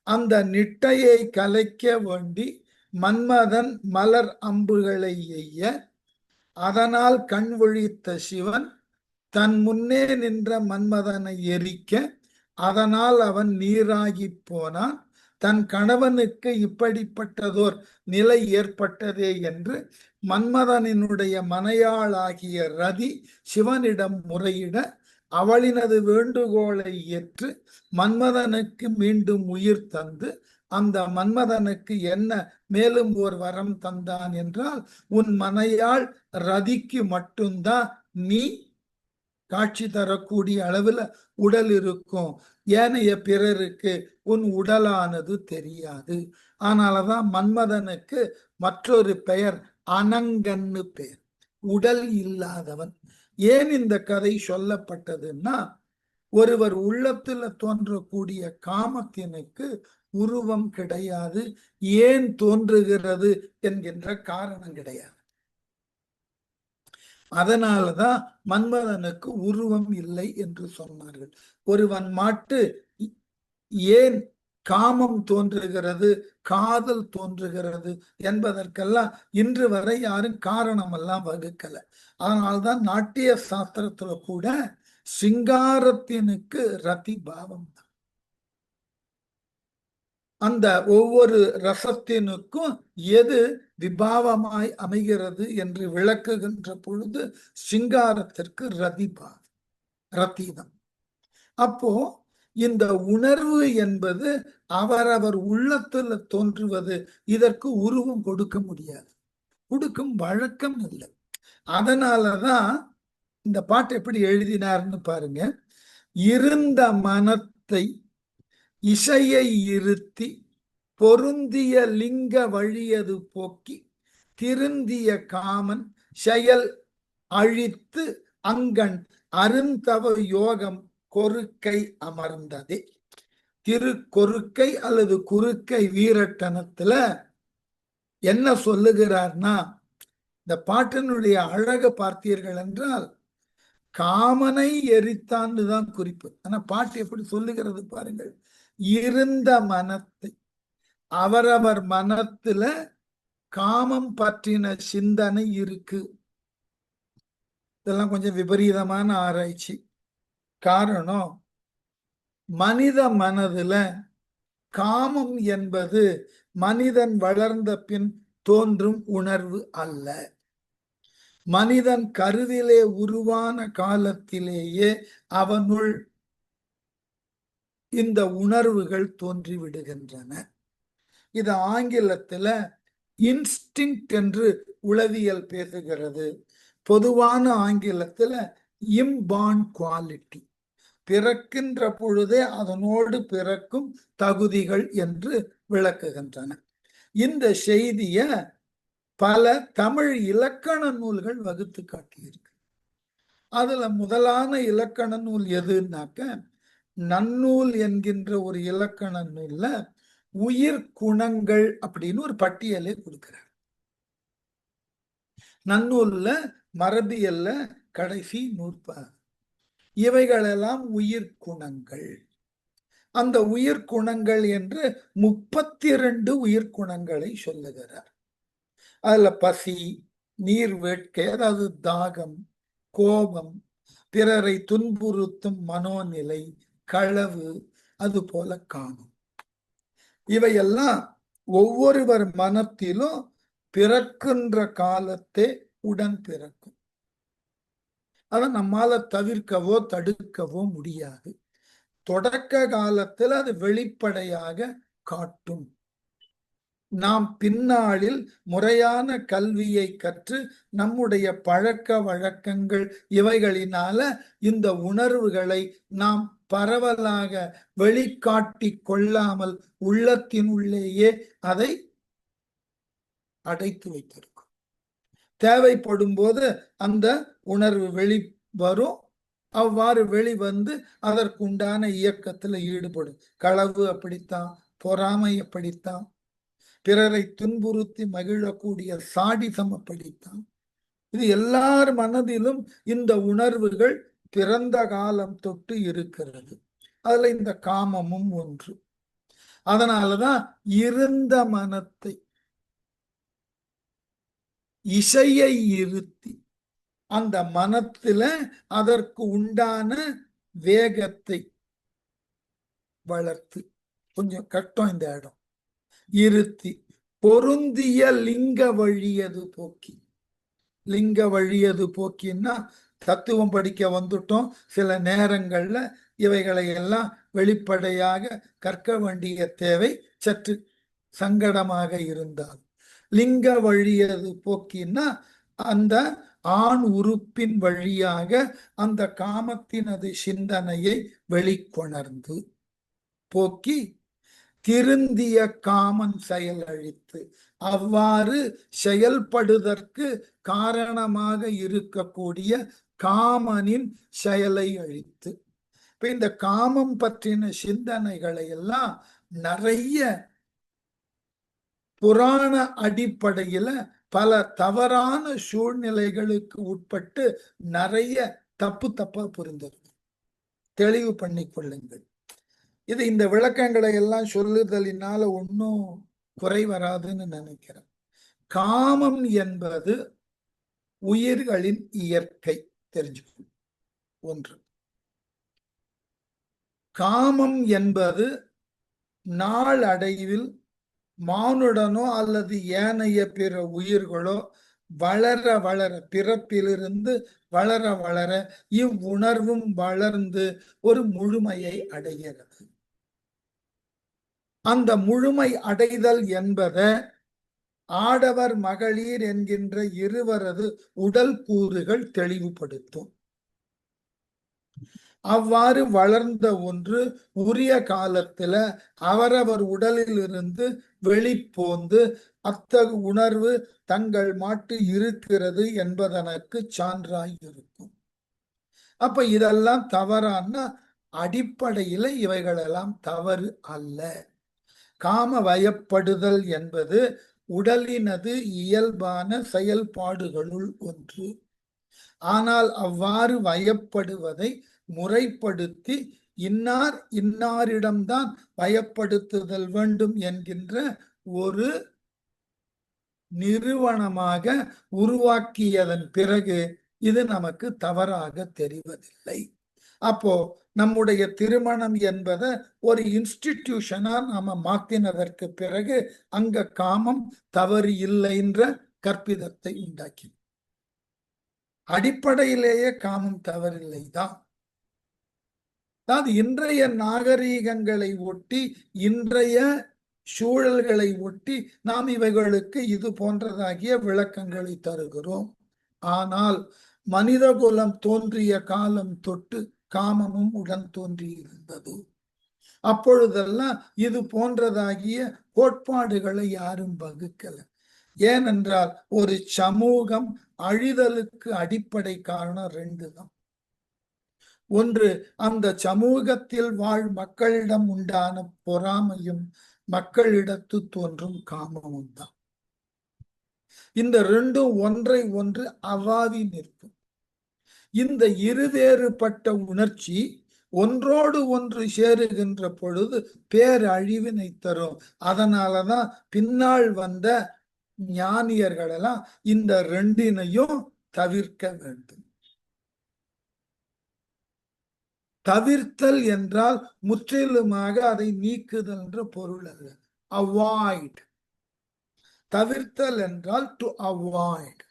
அந்த நிட்டையை கலைக்க வேண்டி மன்மதன் மலர் அம்புகளை எய்ய, அதனால் கண் விழித்த சிவன் தன் முன்னே நின்ற மன்மதனை எரிக்க, அதனால் அவன் நீராகி போனான். தன் கணவனுக்கு இப்படிப்பட்டதோர் நிலை ஏற்பட்டதே என்று மன்மதனினுடைய மனையாளாகிய ரதி சிவனிடம் முறையிட, அவளினது வேண்டுகோளை ஏற்று மன்மதனுக்கு மீண்டும் உயிர் தந்து, அந்த மன்மதனுக்கு என்ன மேலும் ஓர் வரம் தந்தான் என்றால், உன் மனையாள் ரதிக்கு மட்டும்தான் நீ காட்சி தரக்கூடிய அளவில் உடல் இருக்கும், ஏனைய பிறருக்கு உன் உடலானது தெரியாது. ஆனாலதான் மன்மதனுக்கு மற்றொரு பெயர் அனங்கன்னு பெயர், உடல் இல்லாதவன். ஏன் இந்த கதை சொல்லப்பட்டதுன்னா, ஒருவர் உள்ளத்துல தோன்றக்கூடிய காமத்தினுக்கு உருவம் கிடையாது. ஏன் தோன்றுகிறது என்கின்ற காரணம் கிடையாது. அதனாலதான் மன்மதனுக்கு உருவம் இல்லை என்று சொன்னார்கள். ஒருவன் மாட்டு ஏன் காமம் தோன்றுகிறது, காதல் தோன்றுகிறது என்பதற்கெல்லாம் இன்று வரை யாரும் காரணம் எல்லாம் வகுக்கல. அதனால்தான் நாட்டிய சாஸ்திரத்துல கூட சிங்காரத்தினுக்கு ரதி பாவம் தான். அந்த ஒவ்வொரு ரசத்தினுக்கும் எது விபாவமாய் அமைகிறது என்று விளக்குகின்ற பொழுது சிங்காரத்திற்கு ரதிதம். அப்போ இந்த உணர்வு என்பது அவரவர் உள்ளத்துல தோன்றுவது. இதற்கு உருவம் கொடுக்க முடியாது, கொடுக்கும் வழக்கம் இல்லை. அதனாலதான் இந்த பாட்டு எப்படி எழுதினார்னு பாருங்க. இருந்த மனத்தை இசையை இருத்தி பொருந்திய லிங்க வழியது போக்கி, திருந்திய காமன் செயல் அழித்து அங்கண் அருந்தவ யோகம் கொருக்கை அமர்ந்ததே. திருக்கொருக்கை அல்லது குறுக்கை வீரட்டனத்துல என்ன சொல்லுகிறார்னா, இந்த பாட்டினுடைய அழக பார்த்தீர்கள் என்றால் காமனை எரித்தான்னு தான் குறிப்பு. ஆனா பாட்டு எப்படி சொல்லுகிறது பாருங்கள். இருந்த மனத்தை, அவரவர் மனத்துல காமம் பற்றின சிந்தனை இருக்கு. இதெல்லாம் கொஞ்சம் விபரீதமான ஆராய்ச்சி. காரணம், மனித மனதுல காமம் என்பது மனிதன் வளர்ந்த பின் தோன்றும் உணர்வு அல்ல. மனிதன் கருவிலே உருவான காலத்திலேயே அவனுள் இந்த உணர்வுகள் தோன்றி விடுகின்றன. இது ஆங்கிலத்துல இன்ஸ்டிங்க்ட் என்று உளவியல் பேசுகிறது. பொதுவான ஆங்கிலத்துல இம்பார்ன் குவாலிட்டி, பிறக்கின்ற பொழுதே அதனோடு பிறக்கும் தகுதிகள் என்று விளக்குகின்றன. இந்த செய்திய பல தமிழ் இலக்கண நூல்கள் வகுத்து காட்டியிருக்கு. அதுல முதலான இலக்கண நூல் எதுனாக்க, நன்னூல் என்கின்ற ஒரு இலக்கண நூல்ல உயிர் குணங்கள் அப்படின்னு ஒரு பட்டியலை கொடுக்கிறார். நன்னூல்ல மரபியல்ல கடைசி நூற்பாக. இவைகளெல்லாம் உயிர் குணங்கள். அந்த உயிர் குணங்கள் என்று 32 உயிர் குணங்களை சொல்லுகிறார். அதுல பசி, நீர் வேட்கை அதாவது தாகம், கோபம், பிறரை துன்புறுத்தும் மனோநிலை, களவு, அது போல காணும். இவையெல்லாம் ஒவ்வொருவர் மனத்திலும் பிறக்கின்ற காலத்தே உடன் பிறக்கும். அதை நம்மால தவிர்க்கவோ தடுக்கவோ முடியாது. தொடக்க காலத்தில் அது வெளிப்படையாக காட்டும். நாம் பின்னாளில் முறையான கல்வியை கற்று நம்முடைய பழக்க வழக்கங்கள் இவைகளினால இந்த உணர்வுகளை நாம் பரவலாக வெளிக்காட்டி கொள்ளாமல் உள்ளத்தினுள்ளேயே அதை அடைத்து வைத்திருக்கும். தேவைப்படும் போது அந்த உணர்வு வெளிவரும். அவ்வாறு வெளிவந்து அதற்குண்டான இயக்கத்துல ஈடுபடும். களவு அப்படித்தான், பொறாமை அப்படித்தான், பிறரை துன்புறுத்தி மகிழக்கூடிய சாடிசம் அப்படித்தான். இது எல்லார் மனதிலும் இந்த உணர்வுகள் பிறந்த காலம் தொட்டு இருக்கிறது. அதுல இந்த காமமும் ஒன்று. அதனாலதான் இருந்த மனத்தை இசையை இருத்தி அந்த மனத்துல அதற்கு உண்டான வேகத்தை வளர்த்து, கொஞ்சம் கட்டம் இந்த இடம், இருத்தி பொருந்திய லிங்க வழியது போக்கி. லிங்க வழியது போக்கின்னா தத்துவம் படிக்க வந்துட்டோம். சில நேரங்கள்ல இவைகளை எல்லாம் வெளிப்படையாக கற்க வேண்டிய தேவை சற்று சங்கடமாக இருந்தால். லிங்க வழியது போக்கின்னா அந்த ஆண் உறுப்பின் வழியாக அந்த காமத்தினது சிந்தனையை வெளிக்கொணர்ந்து போக்கி திருந்திய காமன் செயல் அழித்து, அவ்வாறு செயல்படுவதற்கு காரணமாக இருக்கக்கூடிய காமனின் செயலை அழித்து. இப்ப இந்த காமம் பற்றின சிந்தனைகளை எல்லாம் நிறைய புராண அடிப்படையில பல தவறான சூழ்நிலைகளுக்கு உட்பட்டு நிறைய தப்பா புரிந்தது. தெளிவு பண்ணி கொள்ளுங்கள். இது இந்த விளக்கங்களை எல்லாம் சொல்லுதலினால ஒன்னும் குறை வராதுன்னு நினைக்கிறேன். காமம் என்பது உயிர்களின் இயற்கை தெரிஞ்சுக்கணும். ஒன்று, காமம் என்பது நாளடைவில் மானுடனோ அல்லது ஏனைய பிற உயிர்களோ வளர வளர, பிறப்பிலிருந்து வளர வளர இவ்வுணர்வும் வளர்ந்து ஒரு முழுமையை அடைகிறது. அந்த முழுமை அடைதல் என்பதை ஆடவர் மகளிர் என்கின்ற இருவரது உடல் கூறுகள் தெளிவுபடுத்தும். அவ்வாறு வளர்ந்த ஒன்று உரிய காலத்துல அவரவர் உடலில் இருந்து வெளிப்போந்து அத்தகு உணர்வு தங்கள் மாட்டு இருக்கிறது என்பதற்கு சான்றாய் இருக்கும். அப்ப இதெல்லாம் தவறான அடிப்படையில இவைகளெல்லாம் தவறு அல்ல. காம வயப்படுதல் என்பது உடலினது இயல்பான செயல்பாடுகளுள் ஒன்று. ஆனால் அவ்வாறு வயப்படுவதை முறைப்படுத்தி இன்னார் இன்னாரிடம்தான் வயப்படுத்துதல் வேண்டும் என்கின்ற ஒரு நிறுவனமாக உருவாக்கியதன் பிறகு இது நமக்கு தவறாக தெரிவதில்லை. அப்போ நம்முடைய திருமணம் என்பதை ஒரு இன்ஸ்டிடியூஷனா நாம மாத்தினதற்கு பிறகு அங்க காமம் தவறு இல்லைன்ற கற்பிதத்தை உண்டாக்கி, அடிப்படையிலேயே காமம் தவறில்லைதான். அதாவது இன்றைய நாகரீகங்களை ஒட்டி, இன்றைய சூழல்களை ஒட்டி நாம் இவைகளுக்கு இது போன்றதாகிய விளக்கங்களை தருகிறோம். ஆனால் மனித குலம் தோன்றிய காலம் தொட்டு காமமும் உடன் தோன்றி இருந்தது. அப்பொழுதெல்லாம் இது போன்றதாகிய கோட்பாடுகளை யாரும் வகுக்கல. ஏனென்றால் ஒரு சமூகம் அழிதலுக்கு அடிப்படை காரணம் ரெண்டு தான். ஒன்று, அந்த சமூகத்தில் வாழ் மக்களிடம் உண்டான பொறாமையும் மக்களிடத்து தோன்றும் காமமும் தான். இந்த ரெண்டும் ஒன்றை ஒன்று அவாவி நிற்கும். இந்த இருவேறுபட்ட உணர்ச்சி ஒன்றோடு ஒன்று சேருகின்ற பொழுது பேரழிவினை தரும். அதனாலதான் பின்னால் வந்த ஞானியர்களெல்லாம் இந்த ரெண்டினையும் தவிர்க்க வேண்டும். தவிர்த்தல் என்றால் முற்றிலுமாக அதை நீக்குதல் என்ற பொருள் அல்ல. அவாய்ட். தவிர்த்தல் என்றால் டு அவாய்ட்.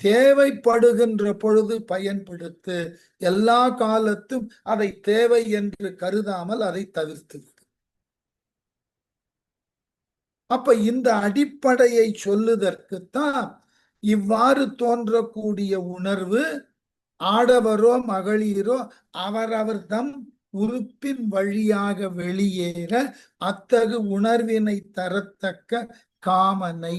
தேவைப்படுகின்ற பொழுது பயன்படுத்து, எல்லா காலத்தும் அதை தேவை என்று கருதாமல் அதை தவிர்த்து. அப்ப இந்த அடிப்படையை சொல்லுதற்குத்தான் இவ்வாறு தோன்றக்கூடிய உணர்வு ஆடவரோ மகளிரோ அவரவர் தம் உறுப்பின் வழியாக வெளியேற அத்தகு உணர்வினை தரத்தக்க காமனை,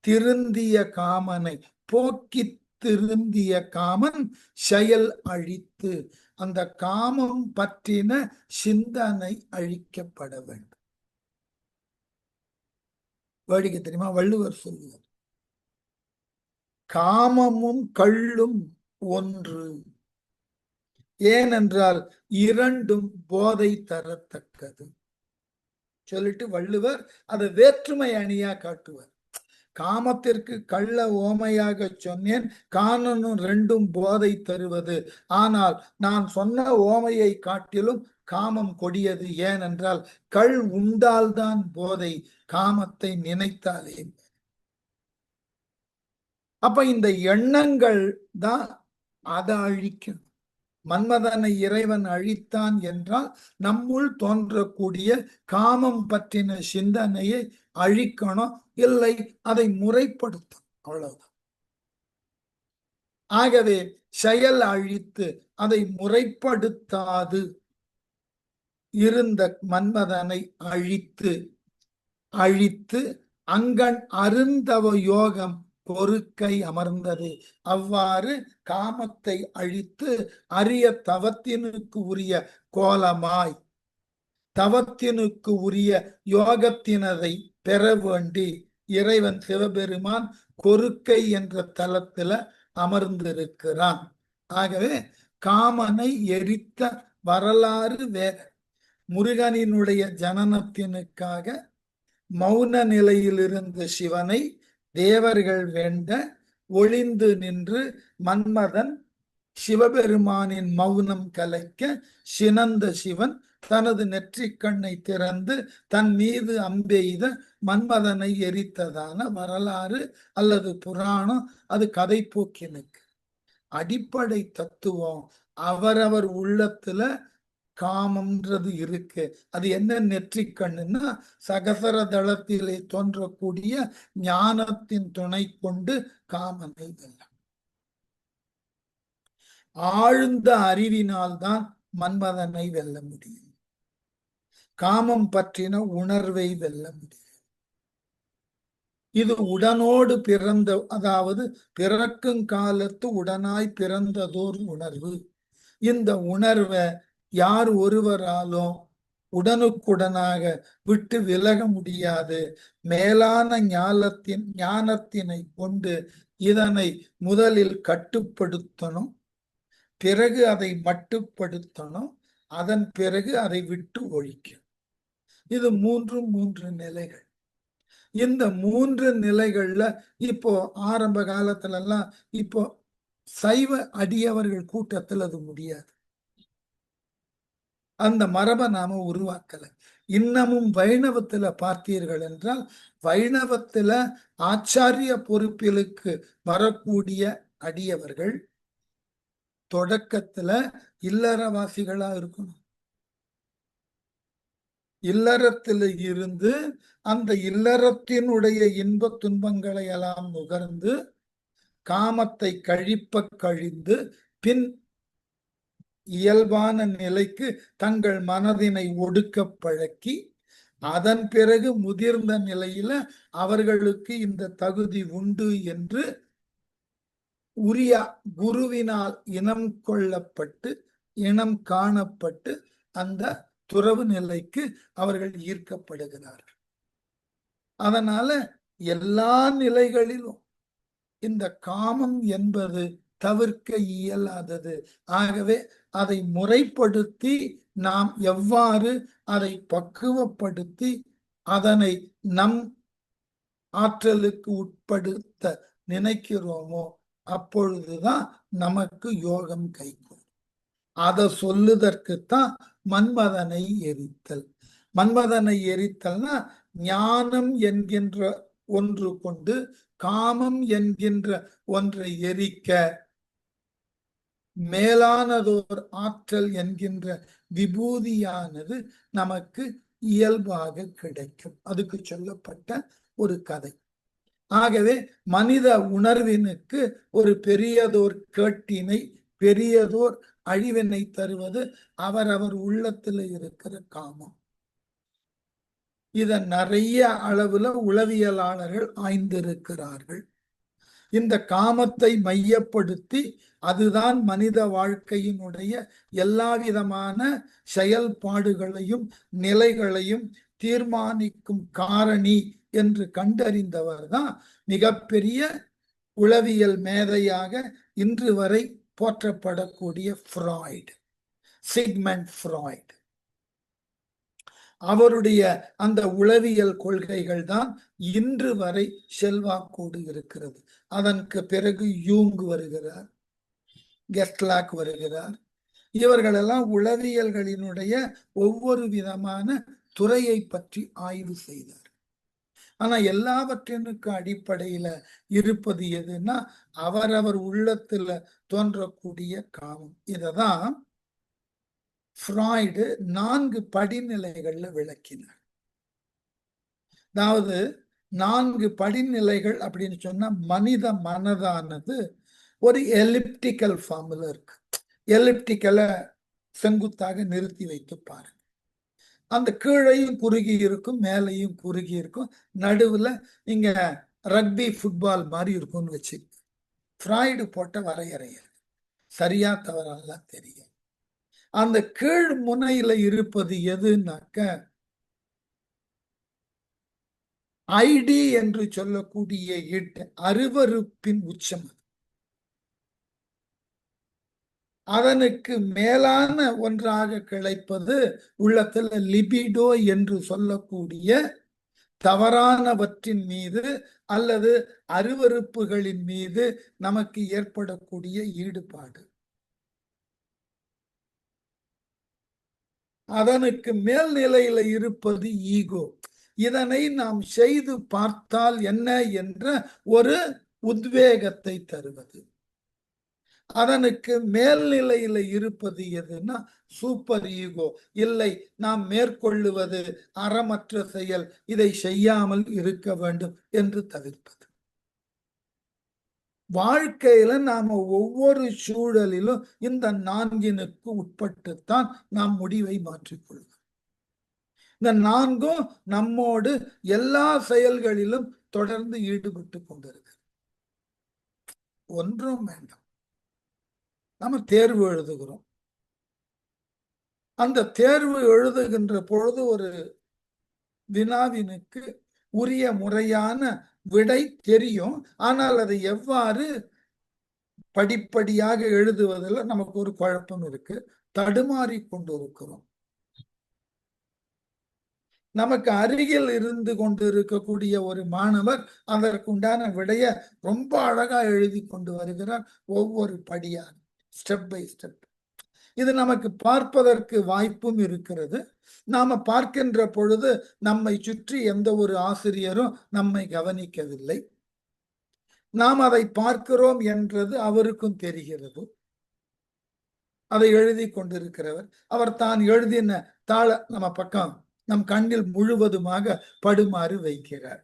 திருந்திய காமனை போக்கி திருந்திய காமன் செயல் அழித்து, அந்த காமம் பற்றின சிந்தனை அழிக்கப்பட வேண்டும். வேடிக்கை தெரியுமா? வள்ளுவர் சொல்லுவார், காமமும் கள்ளும் ஒன்று, ஏனென்றால் இரண்டும் போதை தரத்தக்கது சொல்லிட்டு வள்ளுவர் அதை வேற்றுமை அணியா காட்டுவார். காமத்திற்கு கள்ள ஓமையாக சொன்னேன், காணனும் ரெண்டும் போதை தருவது. ஆனால் நான் சொன்ன ஓமையை காட்டிலும் காமம் கொடியது. ஏனென்றால் கள் உண்டால்தான் போதை, காமத்தை நினைத்தாலே. அப்ப இந்த எண்ணங்கள் தான் அதை அழிக்கும். மன்மதனை இறைவன் அழித்தான் என்றால் நம்முள் தோன்றக்கூடிய காமம் பற்றின சிந்தனையை அழிக்கணும், இல்லை அதை முறைப்படுத்தும், அவ்வளவுதான். ஆகவே செயல் அழித்து அதை முறைப்படுத்தாது இருந்த மன்மதனை அழித்து அங்கண் அருந்தவ யோகம் பொறுக்கை அமர்ந்தது. அவ்வாறு காமத்தை அழித்து அரிய தவத்தினுக்கு உரிய கோலமாய் தவத்தினுக்கு உரிய யோகத்தினரை பெற வேண்டி இறைவன் சிவபெருமான் கொறுக்கை என்ற தலத்துல அமர்ந்திருக்கிறான். ஆகவே காமனை எரித்த வரலாறு வேற. முருகனினுடைய ஜனனத்தினுக்காக மௌன நிலையில் இருந்த சிவனை தேவர்கள் வேண்ட ஒளிந்து நின்று மன்மதன் சிவபெருமானின் மௌனம் கலைக்க சினந்த சிவன் தனது நெற்றிக்கண்ணை திறந்து தன் மீது அம்பெய்த மன்மதனை எரித்ததான வரலாறு அல்லது புராணம். அது கதை போக்கினுக்கு. அடிப்படை தத்துவம் அவரவர் உள்ளத்துல காமம்ன்றது இருக்கு. அது என்ன நெற்றிக்கண்ணுன்னா சகசர தளத்திலே தோன்றக்கூடிய ஞானத்தின் துணை கொண்டு காமனை வெல்லும். ஆழ்ந்த அறிவினால்தான் மன்மதனை வெல்ல முடியும். காமம் பற்றின உணர்வை வெல்ல முடியும். இது உடனோடு பிறந்த, அதாவது பிறக்கும் காலத்து உடனாய் பிறந்ததோர் உணர்வு. இந்த உணர்வை யார் ஒருவராலும் உடனுக்குடனாக விட்டு விலக முடியாது. மேலான ஞானத்தினை கொண்டு இதனை முதலில் கட்டுப்படுத்தணும், பிறகு அதை மட்டுப்படுத்தணும், அதன் பிறகு அதை விட்டு ஒழிக்கும். இது மூன்று நிலைகள். இந்த 3 நிலைகள்ல இப்போ ஆரம்ப காலத்துல எல்லாம் இப்போ சைவ அடியவர்கள் கூட்டத்தில் அது முடியாது. அந்த மரபை நாம உருவாக்கல. இன்னமும் வைணவத்துல பார்த்தீர்கள் என்றால் வைணவத்துல ஆச்சாரிய பொறுப்பிலுக்கு வரக்கூடிய அடியவர்கள் தொடக்கத்துல இல்லறவாசிகளா இருக்கணும். இல்லறத்தில் இருந்து அந்த இல்லறத்தினுடைய இன்ப துன்பங்களை எல்லாம் நுகர்ந்து காமத்தை கழிந்து பின் இயல்பான நிலைக்கு தங்கள் மனதினை ஒடுக்க பழக்கி அதன் பிறகு முதிர்ந்த நிலையில அவர்களுக்கு இந்த தகுதி உண்டு என்று உரிய குருவினால் இனம் கொள்ளப்பட்டு இனம் காணப்பட்டு அந்த துறவு நிலைக்கு அவர்கள் ஈர்க்கப்படுகிறார்கள். அதனால எல்லா நிலைகளிலும் இந்த காமம் என்பது தவிர்க்க இயலாதது. ஆகவே அதை முறைப்படுத்தி நாம் எவ்வாறு அதை பக்குவப்படுத்தி அதனை நம் ஆற்றலுக்கு உட்படுத்த நினைக்கிறோமோ அப்பொழுதுதான் நமக்கு யோகம் கைகூடும். அதை சொல்லுதற்குத்தான் மன்மதனை எரித்தல். மன்மதனை எரித்தல்னா ஞானம் என்கின்ற ஒன்று கொண்டு காமம் என்கின்ற ஒன்றை எரிக்க மேலானதோர் ஆற்றல் என்கின்ற விபூதியானது நமக்கு இயல்பாக கிடைக்கும். அதுக்கு சொல்லப்பட்ட ஒரு கதை. ஆகவே மனித உணர்வினுக்கு ஒரு பெரியதோர் கேட்டினை, பெரியதோர் அழிவினை தருவது அவரவர் உள்ளத்துல இருக்கிற காமம். இத நிறைய அளவுல உளவியலாளர்கள் ஆய்ந்திருக்கிறார்கள். இந்த காமத்தை மையப்படுத்தி அதுதான் மனித வாழ்க்கையினுடைய எல்லா விதமான செயல்பாடுகளையும் நிலைகளையும் தீர்மானிக்கும் காரணி என்று கண்டறிந்தவர் தான் மிகப்பெரிய உளவியல் மேதையாக இன்று வரை போற்றப்படக்கூடிய ஃப்ராய்டு, சிக்மண்ட் ஃப்ராய்டு. அவருடைய அந்த உளவியல் கொள்கைகள் தான் இன்று வரை செல்வாக்கோடு இருக்கிறது. அதற்கு பிறகு யூங் வருகிறார், கெஸ்ட்லாக் வருகிறார். இவர்களெல்லாம் உளவியல்களினுடைய ஒவ்வொரு விதமான துறையை பற்றி ஆய்வு செய்தார். ஆனா எல்லாவற்றினுக்கு அடிப்படையில இருப்பது எதுன்னா அவரவர் உள்ளத்துல தோன்றக்கூடிய காமம். இததான் ஃப்ராய்டு 4 படிநிலைகள்ல விளக்கினார். அதாவது 4 படிநிலைகள் அப்படின்னு சொன்னா மனித மனதானது ஒரு எலிப்டிக்கல் ஃபார்ம்ல இருக்கு. எலிப்டிக்கலை செங்குத்தாக நிறுத்தி வைத்து பாருங்க. அந்த கீழையும் குறுகி இருக்கும், மேலையும் குறுகி இருக்கும், நடுவுல இங்க ரக்பி ஃபுட்பால் மாதிரி இருக்கும்னு வச்சு ஃப்ராய்டு போட்ட வரையறை. சரியா தவறாலாம் தெரியும். அந்த கீழ் முனையில இருப்பது எதுனாக்க ஐடி என்று சொல்லக்கூடிய அருவருப்பின் உச்சம். அதனுக்கு மேலான ஒன்றாக கிடைப்பது உள்ளத்துல லிபிடோ என்று சொல்லக்கூடிய தவறானவற்றின் மீது அல்லது அருவருப்புகளின் மீது நமக்கு ஏற்படக்கூடிய ஈடுபாடு. அதனுக்கு மேல் நிலையில இருப்பது ஈகோ. இதனை நாம் செய்து பார்த்தால் என்ன என்ற ஒரு உத்வேகத்தை தருவது. அதனுக்கு மேல்நிலையில இருப்பது எதுன்னா சூப்பர் ஈகோ. இல்லை, நாம் மேற்கொள்ளுவது அறமற்ற செயல், இதை செய்யாமல் இருக்க வேண்டும் என்று தவிர்ப்பது. வாழ்க்கையில நாம ஒவ்வொரு சூழலிலும் இந்த 4னுக்கு உட்பட்டுத்தான் நாம் முடிவை மாற்றிக்கொள்வோம். இந்த 4ம் நம்மோடு எல்லா செயல்களிலும் தொடர்ந்து ஈடுபட்டு கொண்டிருக்கு. ஒன்றும் வேண்டாம், நம்ம தேர்வு எழுதுகிறோம். அந்த தேர்வு எழுதுகின்ற பொழுது ஒரு வினாவினுக்கு உரிய முறையான விடை தெரியும். ஆனால் அதை எவ்வாறு படிப்படியாக எழுதுவதில் நமக்கு ஒரு குழப்பம் இருக்கு, தடுமாறி கொண்டு இருக்கிறோம். நமக்கு அருகில் இருந்து கொண்டு இருக்கக்கூடிய ஒரு மாணவர் அதற்குண்டான விடைய ரொம்ப அழகா எழுதி கொண்டு வருகிறார், ஒவ்வொரு படியாக, ஸ்டெப் பை ஸ்டெப். இது நமக்கு பார்ப்பதற்கு வாய்ப்பும் இருக்கிறது. நாம பார்க்கின்ற பொழுது நம்மை சுற்றி எந்த ஒரு ஆசிரியரும் நம்மை கவனிக்கவில்லை. நாம் அதை பார்க்கிறோம் என்றது அவருக்கும் தெரிகிறது. அதை எழுதி கொண்டிருக்கிறவர் அவர் தான் எழுதின தாள நம்ம பக்கம் நம் கண்ணில் முழுவதுமாக படுமாறு வைக்கிறார்.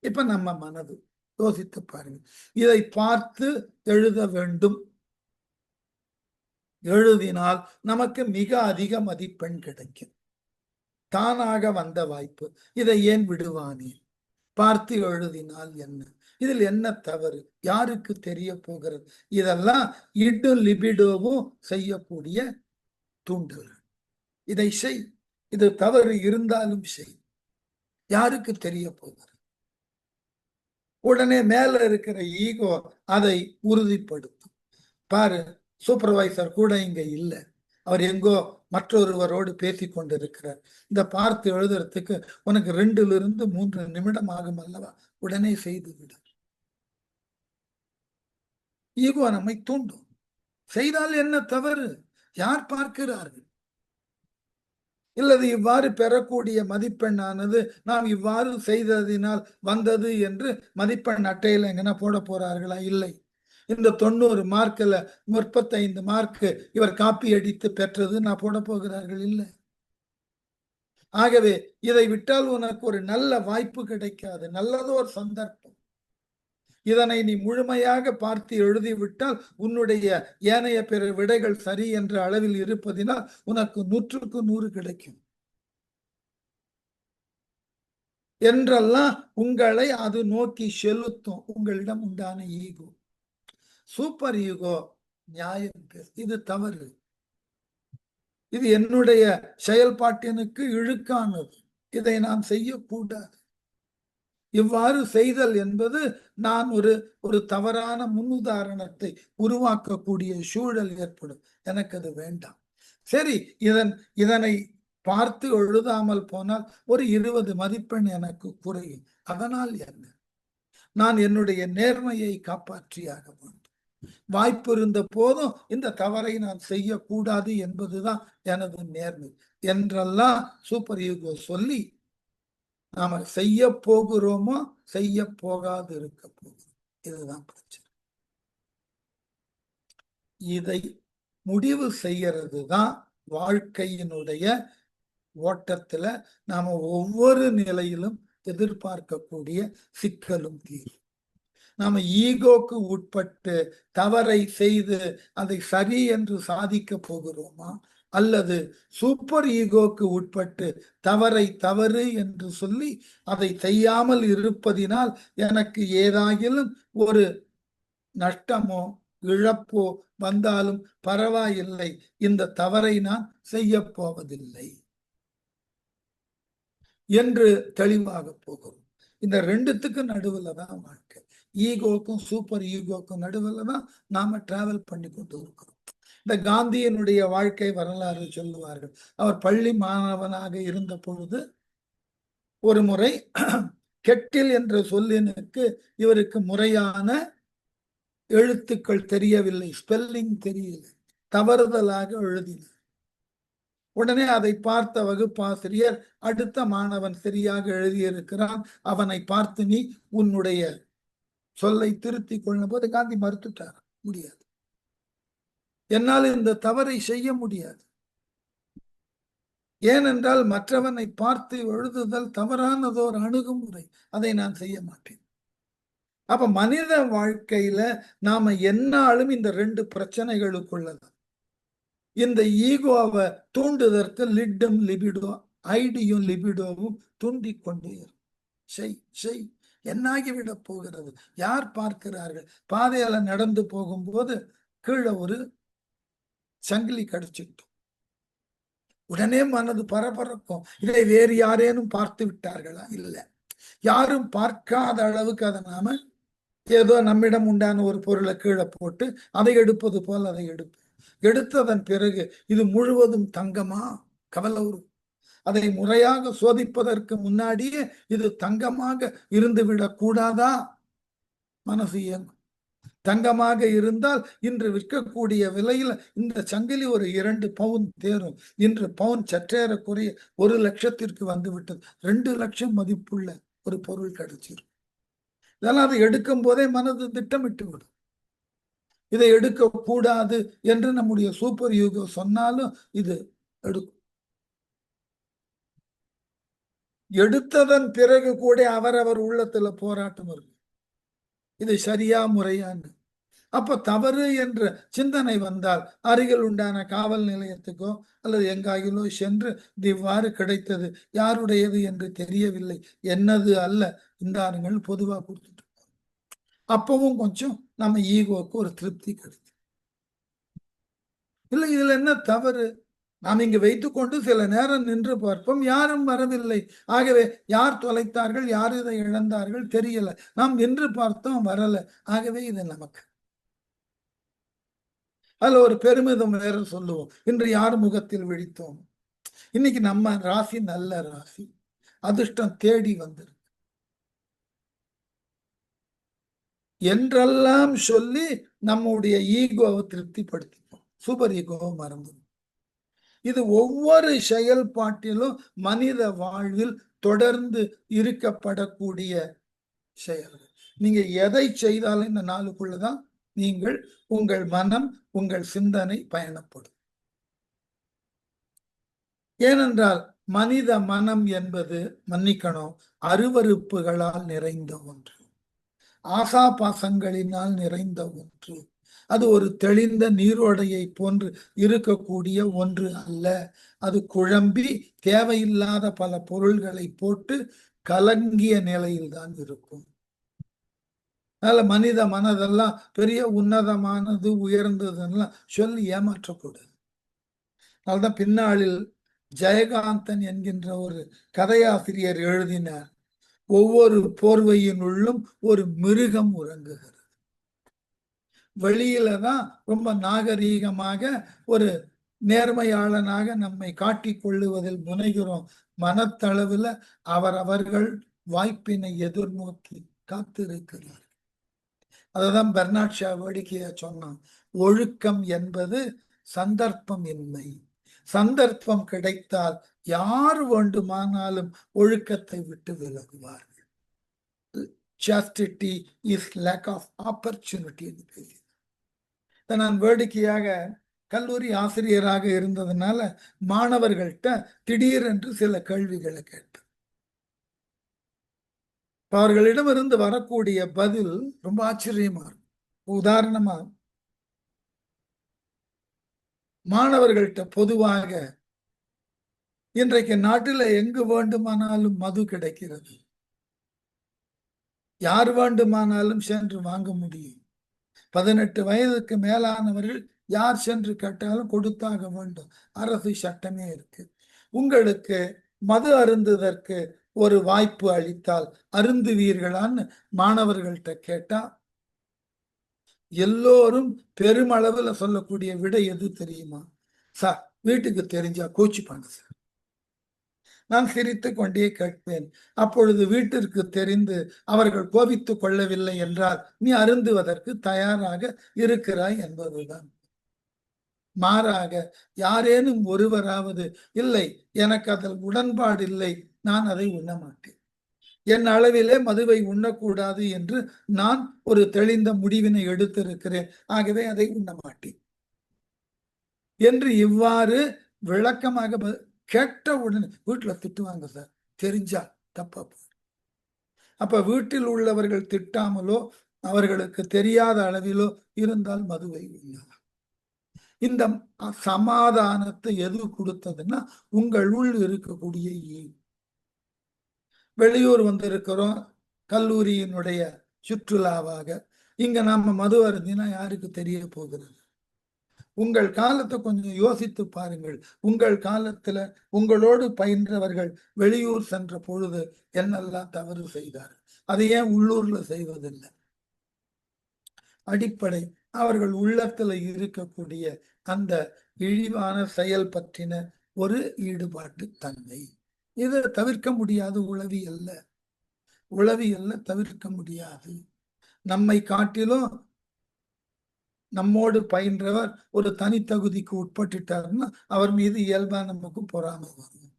இப்ப நம்ம மனது யோசித்து பாருங்க, இதை பார்த்து எழுத வேண்டும். எழுதினால் நமக்கு மிக அதிக மதிப்பெண் கிடைக்கும். தானாக வந்த வாய்ப்பு. இதை ஏன் விடுவானே? பார்த்து எழுதினால் என்ன? இதில் என்ன தவறு? யாருக்கு தெரிய போகிறது? இதெல்லாம் இடும் லிபிடோவும் செய்யக்கூடிய தூண்டல். இதை செய், இது தவறு இருந்தாலும் செய், யாருக்கு தெரிய போகிறது? உடனே மேல இருக்கிற ஈகோ அதை உறுதிப்படுத்தும். பாரு, சூப்பர்வைசர் கூட இங்க இல்லை, அவர் எங்கோ மற்றொருவரோடு பேசி கொண்டிருக்கிறார். இந்த பார்த்து எழுதுறதுக்கு உனக்கு 2 to 3 நிமிடம் ஆகும் அல்லவா, உடனே செய்து விடு. ஈகோ நம்மை தூண்டும். செய்தால் என்ன தவறு? யார் பார்க்கிறார்கள்? இல்லது இவ்வாறு பெறக்கூடிய மதிப்பெண்ணானது நாம் இவ்வாறு செய்ததினால் வந்தது என்று மதிப்பெண் அட்டையில் எங்கன்னா போட போறார்களா? இல்லை. இந்த 90 மார்க்ல 35 மார்க் இவர் காப்பி அடித்து பெற்றது நான் போட போகிறார்கள்? இல்லை. ஆகவே இதை விட்டால் உனக்கு ஒரு நல்ல வாய்ப்பு கிடைக்காது, நல்லதொரு சந்தர்ப்பம். இதனை நீ முழுமையாக பார்த்து எழுதிவிட்டால் உன்னுடைய ஏனைய பிற விடைகள் சரி என்ற அளவில் இருப்பதினால் உனக்கு 100க்கு 100 கிடைக்கும் என்றெல்லாம் உங்களை அது நோக்கி செலுத்தும். உங்களிடம் உண்டான ஈகோ, சூப்பர் ஈகோ நியாயம் பேசு, இது தவறு, இது என்னுடைய செயல்பாட்டினுக்கு இழுக்கானது, இதை நான் செய்யக்கூடாது. இவ்வாறு செய்தல் என்பது நான் ஒரு தவறான முன்னுதாரணத்தை உருவாக்கக்கூடிய சூழல் ஏற்படும். எனக்கு அது வேண்டாம். சரி, இதனை பார்த்து எழுதாமல் போனால் ஒரு 20 மதிப்பெண் எனக்கு குறையும். அதனால் என்ன? நான் என்னுடைய நேர்மையை காப்பாற்றியாக வேண்டும். வாய்ப்பு இருந்த போதும் இந்த தவறை நான் செய்யக்கூடாது என்பதுதான் எனது நேர்மை என்றெல்லாம் சூப்பர் ஈகோ சொல்லி நாம செய்ய போகிறோமோ செய்ய போகாது இருக்க போகிறோம். இதுதான் பிரச்சனை. இதை முடிவு செய்யறது தான் வாழ்க்கையினுடைய ஓட்டத்துல நாம ஒவ்வொரு நிலையிலும் எதிர்பார்க்கக்கூடிய சிக்கலும் தீர்வு. நாம ஈகோக்கு உட்பட்டு தவறை செய்து அதை சரி என்று சாதிக்க போகிறோமா, அல்லது சூப்பர் ஈகோக்கு உட்பட்டு தவறை தவறு என்று சொல்லி அதை செய்யாமல் இருப்பதினால் எனக்கு ஏதாகிலும் ஒரு நஷ்டமோ இழப்போ வந்தாலும் பரவாயில்லை, இந்த தவறை நான் செய்ய போவதில்லை என்று தெளிவாக போகிறோம். இந்த ரெண்டுத்துக்கு நடுவுல தான் வாழ்க்கை. ஈகோக்கும் சூப்பர் ஈகோக்கும் நடுவுல தான் நாம டிராவல் பண்ணி கொண்டு இருக்கிறோம். இந்த காந்தியினுடைய வாழ்க்கை வரலாறு சொல்லுவார்கள். அவர் பள்ளி மாணவனாக இருந்த பொழுது ஒரு முறை கெட்டில் என்ற சொல்லினுக்கு இவருக்கு முறையான எழுத்துக்கள் தெரியவில்லை, ஸ்பெல்லிங் தெரியல, தவறுதலாக எழுதினார். உடனே அதை பார்த்த வகுப்பாசிரியர் அடுத்த மாணவன் சரியாக எழுதியிருக்கிறான், அவனை பார்த்து நீ உன்னுடைய சொல்லை திருத்திக் கொள்ளும் போது காந்தி மறுத்துட்டார். முடியாது, என்னால் இந்த தவறை செய்ய முடியாது. ஏனென்றால் மற்றவனை பார்த்து எழுதுதல் தவறானதோர் அணுகுமுறை, அதை நான் செய்ய மாட்டேன். அப்ப மனித வாழ்க்கையில நாம என்னாலும் இந்த 2 பிரச்சனைகளுக்குள்ளதான். இந்த ஈகோவை தூண்டுதற்கு லிட்டும் லிபிடோ, ஐடியும் லிபிடோவும் தூண்டிக் கொண்டே செய் என்னாகிவிட போகிறது, யார் பார்க்கிறார்கள்? பாதையால நடந்து போகும்போது கீழே ஒரு சங்கிலி கடிச்சிட்டோம், உடனே மனது பரபரக்கும். இதை வேறு யாரேனும் பார்த்து விட்டார்களா? இல்லை, யாரும் பார்க்காத அளவுக்கு அதை நாம ஏதோ நம்மிடம் உண்டான ஒரு பொருளை கீழே போட்டு அதை எடுப்பது போல் அதை எடுப்போம். எடுத்ததன் பிறகு இது முழுவதும் தங்கமா? கவலவுரும். அதை முறையாக சோதிப்பதற்கு முன்னாடியே இது தங்கமாக இருந்துவிடக் கூடாதா? மனசு இயங்கும். தங்கமாக இருந்தால் இன்று விற்கக்கூடிய விலையில இந்த சங்கிலி ஒரு 2 பவுன் தேரும். இன்று பவுன் சற்றேறக்குறைய 1 லட்சத்திற்கு வந்து விட்டது. 2 லட்சம் மதிப்புள்ள ஒரு பொருள் கிடைச்சிரும். இதெல்லாம் அதை எடுக்கும் போதே மனது திட்டமிட்டு விடும். இதை எடுக்க கூடாது என்று நம்முடைய சூப்பர் ஈகோ சொன்னாலும் இது எடுக்கும். எடுத்ததன் பிறகு கூட அவரவர் உள்ளத்துல போராட்டம் இருக்கு, இது சரியா முறையான்னு. அப்ப தவறு என்ற சிந்தனை வந்தால் அருகில் உண்டான காவல் நிலையத்துக்கோ அல்லது எங்காயிலோ சென்று இது இவ்வாறு கிடைத்தது, யாருடையது என்று தெரியவில்லை, என்னது அல்ல, இந்தாருங்கள் பொதுவா கொடுத்துட்டு, அப்பவும் கொஞ்சம் நம்ம ஈகோக்கு ஒரு திருப்தி கிடைக்கும். இல்லை, இதுல என்ன தவறு? நாம் இங்கு வைத்துக்கொண்டு சில நேரம் நின்று பார்ப்போம், யாரும் வரவில்லை. ஆகவே யார் தொலைத்தார்கள், யார் இதை இழந்தார்கள் தெரியல, நாம் நின்று பார்த்தோம், வரல. ஆகவே இது நமக்கு. அதுல ஒரு பெருமிதம் வேற சொல்லுவோம், இன்று யார் முகத்தில் விழித்தோம், இன்னைக்கு நம்ம ராசி நல்ல ராசி, அதிர்ஷ்டம் தேடி வந்திருக்கு என்றெல்லாம் சொல்லி நம்முடைய ஈகோவை திருப்திப்படுத்திப்போம். சூப்பர் ஈகோவை மறந்துடும். இது ஒவ்வொரு செயல்பாட்டிலும் மனித வாழ்வில் தொடர்ந்து இருக்கப்படக்கூடிய செயல்கள். நீங்க எதை செய்தாலும் இந்த நாளுக்குள்ளதான் நீங்கள் உங்கள் மனம், உங்கள் சிந்தனை பயணப்படும். ஏனென்றால் மனித மனம் என்பது, மன்னிக்கணும், அருவருப்புகளால் நிறைந்த ஒன்று, ஆசாபாசங்களினால் நிறைந்த ஒன்று. அது ஒரு தெளிந்த நீரோடையை போன்று இருக்கக்கூடிய ஒன்று அல்ல. அது குழம்பி தேவையில்லாத பல பொருள்களை போட்டு கலங்கிய நிலையில்தான் இருக்கும். அதனால மனித மனதெல்லாம் பெரிய உன்னதமானது, உயர்ந்ததுலாம் சொல்லி ஏமாற்றக்கூடாது. அதனால்தான் பின்னாளில் ஜெயகாந்தன் என்கின்ற ஒரு கதையாசிரியர் எழுதினார், ஒவ்வொரு போர்வையினுள்ளும் ஒரு மிருகம் உறங்குகிறது. வெளியில தான் ரொம்ப நாகரீகமாக ஒரு நேர்மையாளனாக நம்மை காட்டிக் கொள்ளுவதில் முனைகிறோம். மனத்தளவில் அவர்கள் வாய்ப்பினை எதிர்நோக்கி காத்திருக்கிறார். அததான் பெர்னாட் ஷா வேடிக்கையா சொன்னான், ஒழுக்கம் என்பது சந்தர்ப்பம் இன்மை. சந்தர்ப்பம் கிடைத்தால் யார் வேண்டுமானாலும் ஒழுக்கத்தை விட்டு விலகுவார்கள். Chastity is lack of opportunity. நான் வேடிக்கையாக கல்லூரி ஆசிரியராக இருந்ததுனால மாணவர்கள்ட்ட திடீரென்று சில கேள்விகளை கேட்பேன். அவர்களிடமிருந்து வரக்கூடிய பதில் ரொம்ப ஆச்சரியமா இருக்கும். உதாரணமா, மாணவர்கள்ட்ட பொதுவாக இன்றைக்கு நாட்டில் எங்கு வேண்டுமானாலும் மது கிடைக்கிறது, யார் வேண்டுமானாலும் சென்று வாங்க முடியும், 18 வயதுக்கு மேலானவர்கள் யார் சென்று கேட்டாலும் கொடுத்தாக வேண்டும், அரசு சட்டமே இருக்கு. உங்களுக்கு மது அருந்துவதற்கு ஒரு வாய்ப்பு அளித்தால் அருந்துவீர்களான்னு மாணவர்கள்ட்ட கேட்டா எல்லோரும் பெருமளவுல சொல்லக்கூடிய விடை எது தெரியுமா? சார், வீட்டுக்கு தெரிஞ்சா கோச்சிப்பாங்க சார். நான் சிரித்து கொண்டே கேட்பேன், அப்பொழுது வீட்டிற்கு தெரிந்து அவர்கள் கோபித்துக் கொள்ளவில்லை என்றால் நீ அருந்துவதற்கு தயாராக இருக்கிறாய் என்பதுதான். மாறாக யாரேனும் ஒருவராவது இல்லை, எனக்கு அதில் உடன்பாடு இல்லை, நான் அதை உண்ண மாட்டேன், என் அளவிலே மதுவை உண்ணக்கூடாது என்று நான் ஒரு தெளிந்த முடிவினை எடுத்திருக்கிறேன், ஆகவே அதை உண்ண மாட்டேன் என்று இவ்வாறு விளக்கமாக கேட்ட உடனே வீட்டுல திட்டுவாங்க சார், தெரிஞ்சா தப்பா. அப்ப வீட்டில் உள்ளவர்கள் திட்டாமலோ அவர்களுக்கு தெரியாத அளவிலோ இருந்தால் மதுவை உண்ணலாம். இந்த சமாதானத்தை எது கொடுத்ததுன்னா உங்கள் உள் இருக்கக்கூடிய வெளியூர் வந்திருக்கிறோம், கல்லூரியினுடைய சுற்றுலாவாக, இங்க நாம மது அருந்தினா யாருக்கு தெரிய போகிறது? உங்கள் காலத்தை கொஞ்சம் யோசித்து பாருங்கள். உங்கள் காலத்துல உங்களோடு பயின்றவர்கள் வெளியூர் சென்ற பொழுது என்னெல்லாம் தவறு செய்தார்கள், அதை ஏன் உள்ளூர்ல செய்வதில்லை? அடிப்படை அவர்கள் உள்ளத்துல இருக்கக்கூடிய அந்த இழிவான செயல் பற்றின ஒரு ஈடுபாட்டு தன்மை. இது தவிர்க்க முடியாது, உளவியல்ல தவிர்க்க முடியாது. நம்மை காட்டிலும் நம்மோடு பயின்றவர் ஒரு தனித்தகுதிக்கு உட்பட்டுட்டாருன்னா அவர் மீது இயல்பா நமக்கு பொறாமை வரும்.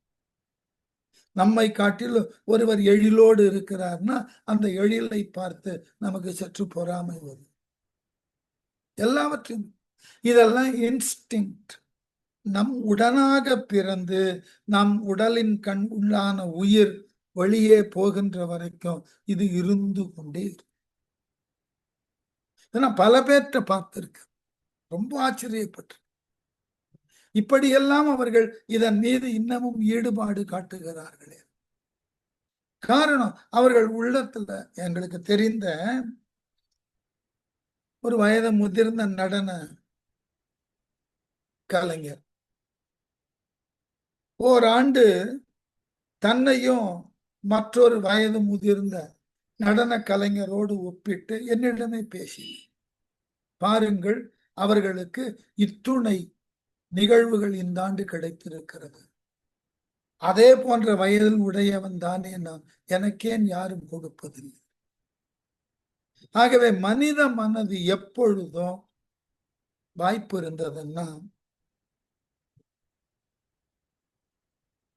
நம்மை காட்டிலும் ஒருவர் எழிலோடு இருக்கிறார்னா அந்த எழிலை பார்த்து நமக்கு சற்று பொறாமை வரும். எல்லாவற்றையும் இதெல்லாம் இன்ஸ்டிங்க்ட். நம் உடனாக பிறந்து நம் உடலின் கண் உள்ளான உயிர் வெளியே போகின்ற வரைக்கும் இது இருந்து கொண்டே இருக்கு. பல பேர்கிட்ட பார்த்திருக்க, ரொம்ப ஆச்சரியப்பட்டு. இப்படியெல்லாம் அவர்கள் இதன் மீது இன்னமும் ஈடுபாடு காட்டுகிறார்களே. காரணம், அவர்கள் உள்ளத்துல எங்களுக்கு தெரிந்த ஒரு வயது முதிர்ந்த நடன கலைஞர் ஓராண்டு தன்னையும் மற்றொரு வயது முதிர்ந்த நடன கலைஞரோடு ஒப்பிட்டு என்னிடமே பேசி, பாருங்கள் அவர்களுக்கு இத்துணை நிகழ்வுகள் இந்த ஆண்டு கிடைத்திருக்கிறது, அதே போன்ற வயதில் உடையவன் தானே நான், எனக்கேன் யாரும் கொடுப்பதில்லை. ஆகவே மனித மனது எப்பொழுதும் வாய்ப்பு இருந்ததுன்னா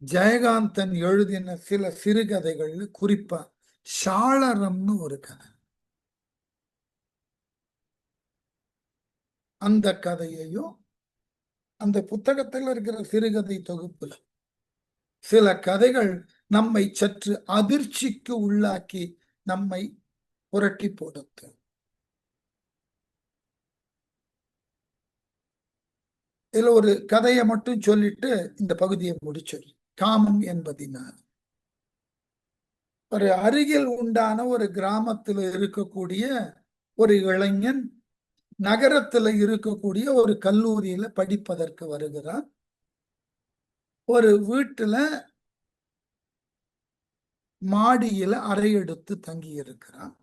ஜெயகாந்தன் எழுதின சில சிறுகதைகள், குறிப்பா சாளரம்னு ஒரு கதை, அந்த கதையையும் அந்த புத்தகத்தில் இருக்கிற சிறுகதை தொகுப்புல சில கதைகள் நம்மை சற்று அதிர்ச்சிக்கு உள்ளாக்கி நம்மை புரட்டி போடுத்து. இதுல ஒரு கதையை மட்டும் சொல்லிட்டு இந்த பகுதியை முடிச்சிடு. காமம் என்பதினால் ஒரு அருகில் உண்டான ஒரு கிராமத்தில் இருக்கக்கூடிய ஒரு இளைஞன் நகரத்துல இருக்கக்கூடிய ஒரு கல்லூரியில படிப்பதற்கு வருகிறான். ஒரு வீட்டுல மாடியில அறை எடுத்து தங்கி இருக்கிறான்.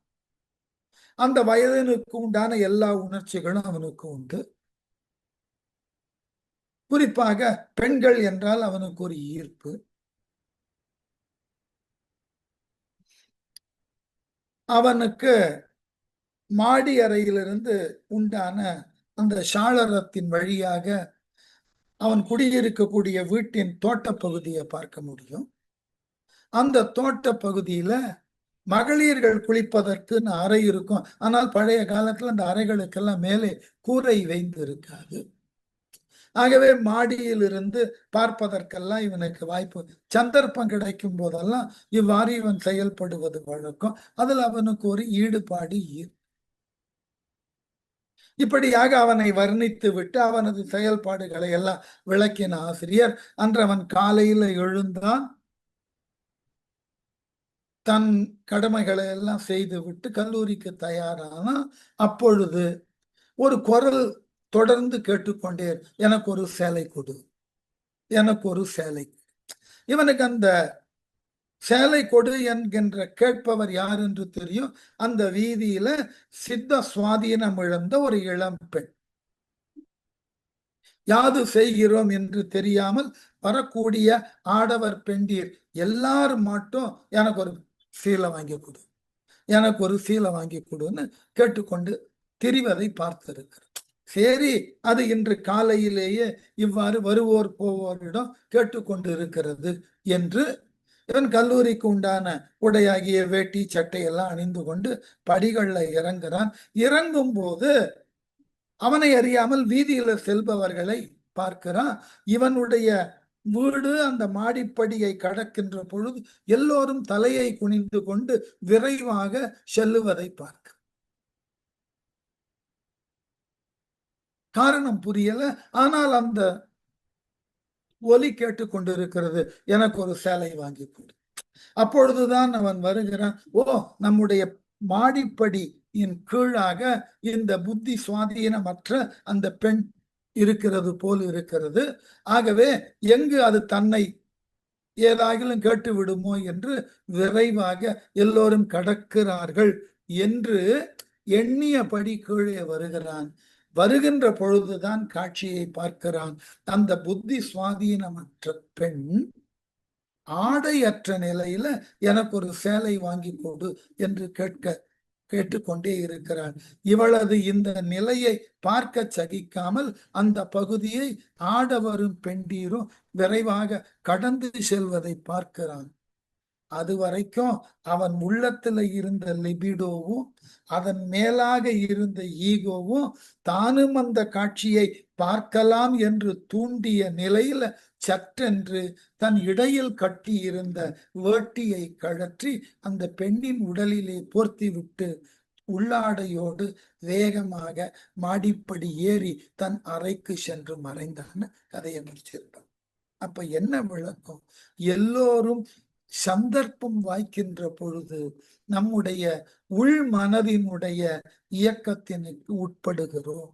அந்த வயதனுக்கு உண்டான எல்லா உணர்ச்சிகளும் அவனுக்கு உண்டு. குறிப்பாக பெண்கள் என்றால் அவனுக்கு ஒரு ஈர்ப்பு. அவனுக்கு மாடி அறையிலிருந்து உண்டான அந்த சாளரத்தின் வழியாக அவன் குடியிருக்கக்கூடிய வீட்டின் தோட்ட பகுதியை பார்க்க முடியும். அந்த தோட்ட பகுதியில மகளிர்கள் குளிப்பதற்கு அறை இருக்கும். ஆனால் பழைய காலத்துல அந்த அறைகளுக்கெல்லாம் மேலே கூரை வைந்து இருக்காது. ஆகவே மாடியில் இருந்து பார்ப்பதற்கெல்லாம் இவனுக்கு வாய்ப்பு, சந்தர்ப்பம் கிடைக்கும் போதெல்லாம் இவ்வாறு இவன் செயல்படுவது வழக்கம். அதில் அவனுக்கு ஒரு ஈடுபாடு. இப்படியாக அவனை வர்ணித்து விட்டு அவனது செயல்பாடுகளை எல்லாம் விளக்கின ஆசிரியர், அன்று அவன் காலையில எழுந்தான், தன் கடமைகளை எல்லாம் செய்து விட்டு கல்லூரிக்கு தயாரான அப்பொழுது ஒரு குரல் தொடர்ந்து கேட்டுக்கொண்டே, எனக்கு ஒரு சேலை கொடு, எனக்கு ஒரு சேலை. இவனுக்கு அந்த சேலை கொடு என்கின்ற கேட்பவர் யார் என்று தெரியும். அந்த வீதியில சித்த சுவாதீனம் இழந்த ஒரு இளம் பெண். யாது செய்கிறோம் என்று தெரியாமல் வரக்கூடிய ஆடவர் பெண்டீர் எல்லாரும் மட்டும் எனக்கு ஒரு சீலை வாங்கி கொடு, எனக்கு ஒரு சீலை வாங்கி கொடுன்னு கேட்டுக்கொண்டு திரிவதை பார்த்திருக்கிறார். சரி, அது இன்று காலையிலேயே இவ்வாறு வருவோர் போவோரிடம் கேட்டுக்கொண்டு இருக்கிறது என்று இவன் கல்லூரிக்கு உண்டான உடையாகிய வேட்டி சட்டை எல்லாம் அணிந்து கொண்டு படிகள்ல இறங்குறான். இறங்கும் போது அவனை அறியாமல் வீதியில செல்பவர்களை பார்க்கிறான். இவனுடைய வீடு அந்த மாடிப்படியை கடக்கின்ற பொழுது எல்லோரும் தலையை குனிந்து கொண்டு விரைவாக செல்லுவதை பார்க்க காரணம் புரியல. ஆனால் அந்த ஒலி கேட்டுக்கொண்டிருக்கிறது, எனக்கு ஒரு சேலை வாங்கி கொடு. அப்பொழுதுதான் அவன் வருகிறான். ஓ, நம்முடைய மாடிப்படியின் கீழாக இந்த புத்தி சுவாதீனமற்ற அந்த பெண் இருக்கிறது போல் இருக்கிறது. ஆகவே எங்கு அது தன்னை ஏதாகிலும் கேட்டு விடுமோ என்று விரைவாக எல்லோரும் கடக்கிறார்கள் என்று எண்ணியபடி கீழே வருகிறான். வருகின்ற பொழுதுதான் காட்சியை பார்க்கிறான். அந்த புத்தி சுவாதீனமற்ற பெண் ஆடையற்ற நிலையில எனக்கு ஒரு சேலை வாங்கி கொடு என்று கேட்டுக்கொண்டே இருக்கிறான். இவளது இந்த நிலையை பார்க்க சகிக்காமல் அந்த பகுதியை ஆடவரும் பெண்டீரும் விரைவாக கடந்து செல்வதை பார்க்கிறான். அது வரைக்கும் அவன் உள்ளத்துல இருந்த லிபிடோவும் அதன் மேலாக இருந்த ஈகோவும் தானும் அந்த காட்சியை பார்க்கலாம் என்று தூண்டிய நிலையில சற்றென்று தன் இடையில் கட்டி இருந்த வேட்டியை கழற்றி அந்த பெண்ணின் உடலிலே போர்த்தி விட்டு உள்ளாடையோடு வேகமாக மாடிப்படி ஏறி தன் அறைக்கு சென்று மறைந்தான்னு கதையை முடிச்சிருப்பான். அப்ப என்ன விளக்கம்? எல்லோரும் சந்தர்ப்பம் வாய்க்கின்ற பொழுது நம்முடைய உள் மனதினுடைய இயக்கத்தினுக்கு உட்படுகிறோம்.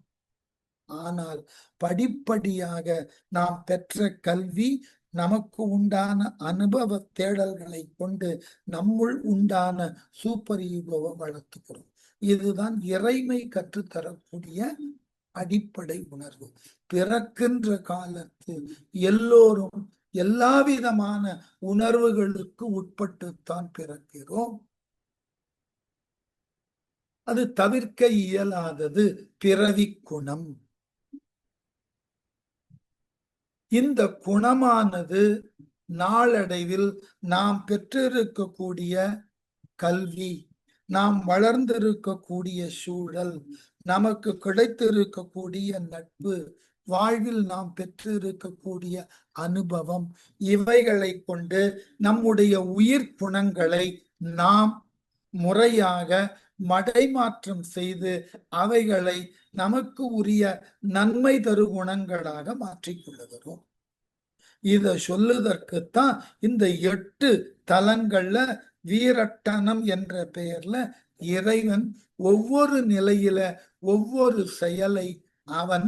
ஆனால் படிப்படியாக நாம் பெற்ற கல்வி நமக்கு உண்டான அனுபவ தேடல்களை கொண்டு நம்முள் உண்டான சூப்பர் ஈகோவை வளர்த்துக்கிறோம். இதுதான் இறைமை கற்றுத்தரக்கூடிய அடிப்படை உணர்வு. பிறக்கின்ற காலத்தில் எல்லோரும் எல்லா விதமான உணர்வுகளுக்கு உட்பட்டுத்தான் பிறக்கிறோம். அது தவிர்க்க இயலாதது, பிறவி குணம். இந்த குணமானது நாளடைவில் நாம் பெற்றிருக்கக்கூடிய கல்வி, நாம் வளர்ந்திருக்கக்கூடிய சூழல், நமக்கு கிடைத்திருக்கக்கூடிய நட்பு, வாழ்வில் நாம் பெற்றிருக்கக்கூடிய அனுபவம், இவைகளை கொண்டு நம்முடைய உயிர் குணங்களை நாம் முறையாக மடைமாற்றம் செய்து அவைகளை நமக்கு உரிய நன்மை தரு குணங்களாக மாற்றிக்கொள்ளுகிறோம். இத சொல்லுதற்குத்தான் இந்த 8 தலங்கள்ல வீரட்டனம் என்ற பெயர்ல இறைவன் ஒவ்வொரு நிலையில ஒவ்வொரு செயலை அவன்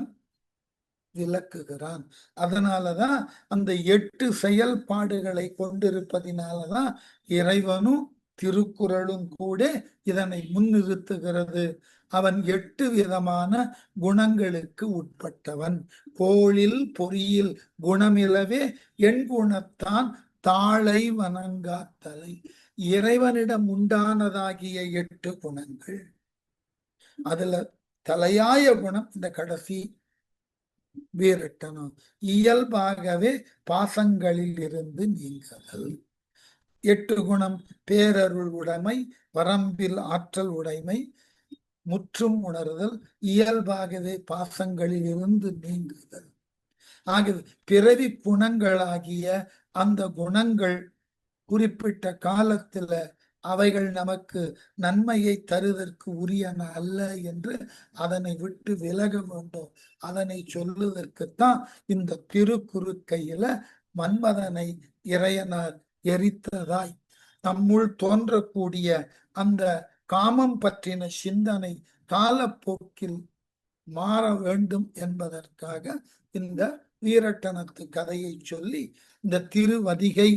விளக்குகிறான். அதனாலதான் அந்த 8 செயல்பாடுகளை கொண்டிருப்பதினாலதான் இறைவனும் திருக்குறளும் கூட இதனை முன்னிறுத்துகிறது. அவன் 8 விதமான குணங்களுக்கு உட்பட்டவன். கோளில் பொறியில் குணமிலவே என் குணத்தான் தாளை வணங்காத்தலை. இறைவனிடம் உண்டானதாகிய 8 குணங்கள். அதுல தலையாய குணம் இந்த கடைசி வீரட்டனம். இயல்பாகவே பாசங்களில் இருந்து நீங்குதல். 8 குணம்: பேரருள் உடைமை, வரம்பில் ஆற்றல் உடைமை, முற்றும் உணர்தல், இயல்பாகவே பாசங்களில் இருந்து நீங்குதல். ஆகவே பிறவி குணங்களாகிய அந்த குணங்கள் குறிப்பிட்ட காலத்துல அவைகள் நமக்கு நன்மையை தருவதற்கு உரியன அல்ல என்று அதனை விட்டு விலக வேண்டும். அதனை சொல்லுவதற்குத்தான் இந்த திருக்குறுக்கையில மன்மதனை இறையனார் எரித்ததாய் நம்முள் தோன்றக்கூடிய அந்த காமம் பற்றின சிந்தனை காலப்போக்கில் மாற வேண்டும் என்பதற்காக இந்த வீரட்டனத்து கதையை சொல்லி இந்த திருவதிகை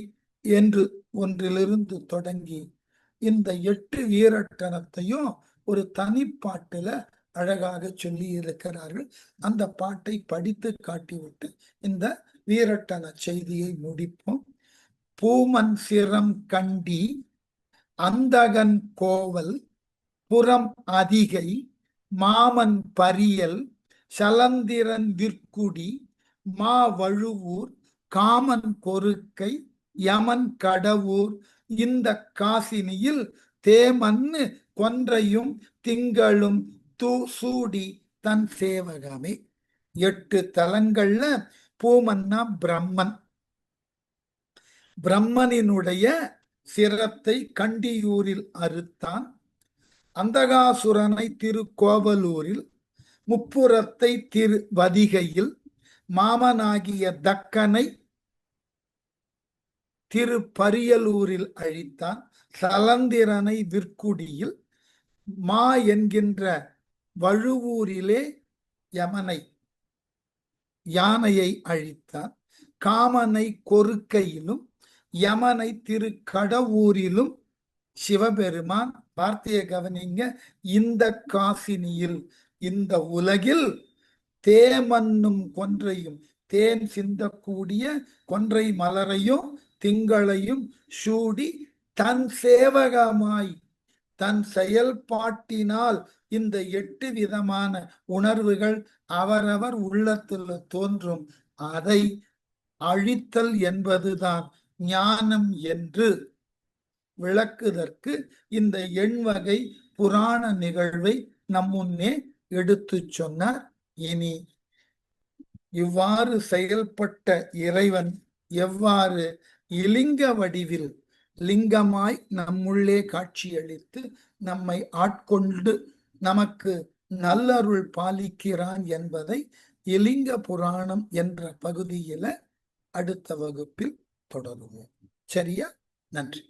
என்று ஒன்றிலிருந்து தொடங்கி இந்த 8 வீரட்டனத்தையும் ஒரு தனிப்பாட்டுல அழகாக சொல்லி இருக்கிறார்கள். அந்த பாட்டை படித்து காட்டிவிட்டு இந்த வீரட்டன செய்தியை முடிப்போம். பூமன் சிரம் கண்டி அந்தகன் கோவல் புறம் அதிகை மாமன் பரியல் சலந்திரன் விற்குடி மா வழுவூர் காமன் கொருக்கை யமன் கடவுர் இந்த காசினியில் தேமன்னு கொன்றையும் திங்களும் சூடி தன் சேவகமே. 8 தலங்கள்ல பூமன்னா பிரம்மன். பிரம்மனினுடைய சிரத்தை கண்டியூரில் அறுத்தான். அந்தகாசுரனை திருக்கோவலூரில், முப்புறத்தை திருவதிகையில், மாமனாகிய தக்கனை திருப்பரியலூரில் அழித்தான். சலந்திரனை விற்குடியில், மா என்கின்ற வழுவூரிலே யமனை யானையை அழித்தான். காமனை கொருக்கையிலும் யமனை திருக்கடவூரிலும் சிவபெருமான், வார்த்தையை கவனிங்க, இந்த காசினியில், இந்த உலகில் தேமன்னும் கொன்றையும், தேன் சிந்தக்கூடிய கொன்றை மலரையும் திங்களையும் சூடி தன் சேவகமாய் தன் செயல்பாட்டினால் இந்த 8 விதமான உணர்வுகள் அவரவர் உள்ளத்தில் தோன்றும் அதை அழித்தல் என்பதுதான் ஞானம் என்று விளக்குதற்கு இந்த எண்வகை புராண நிகழ்வை நம் முன்னே எடுத்து சொன்னார். இனி இவ்வாறு செயல்பட்ட இறைவன் எவ்வாறு இலிங்க வடிவில் லிங்கமாய் நம்முள்ளே காட்சியளித்து நம்மை ஆட்கொண்டு நமக்கு நல்லருள் பாலிக்கிறான் என்பதை இலிங்க புராணம் என்ற பகுதியில அடுத்த வகுப்பில் தொடருவோம். சரியா? நன்றி.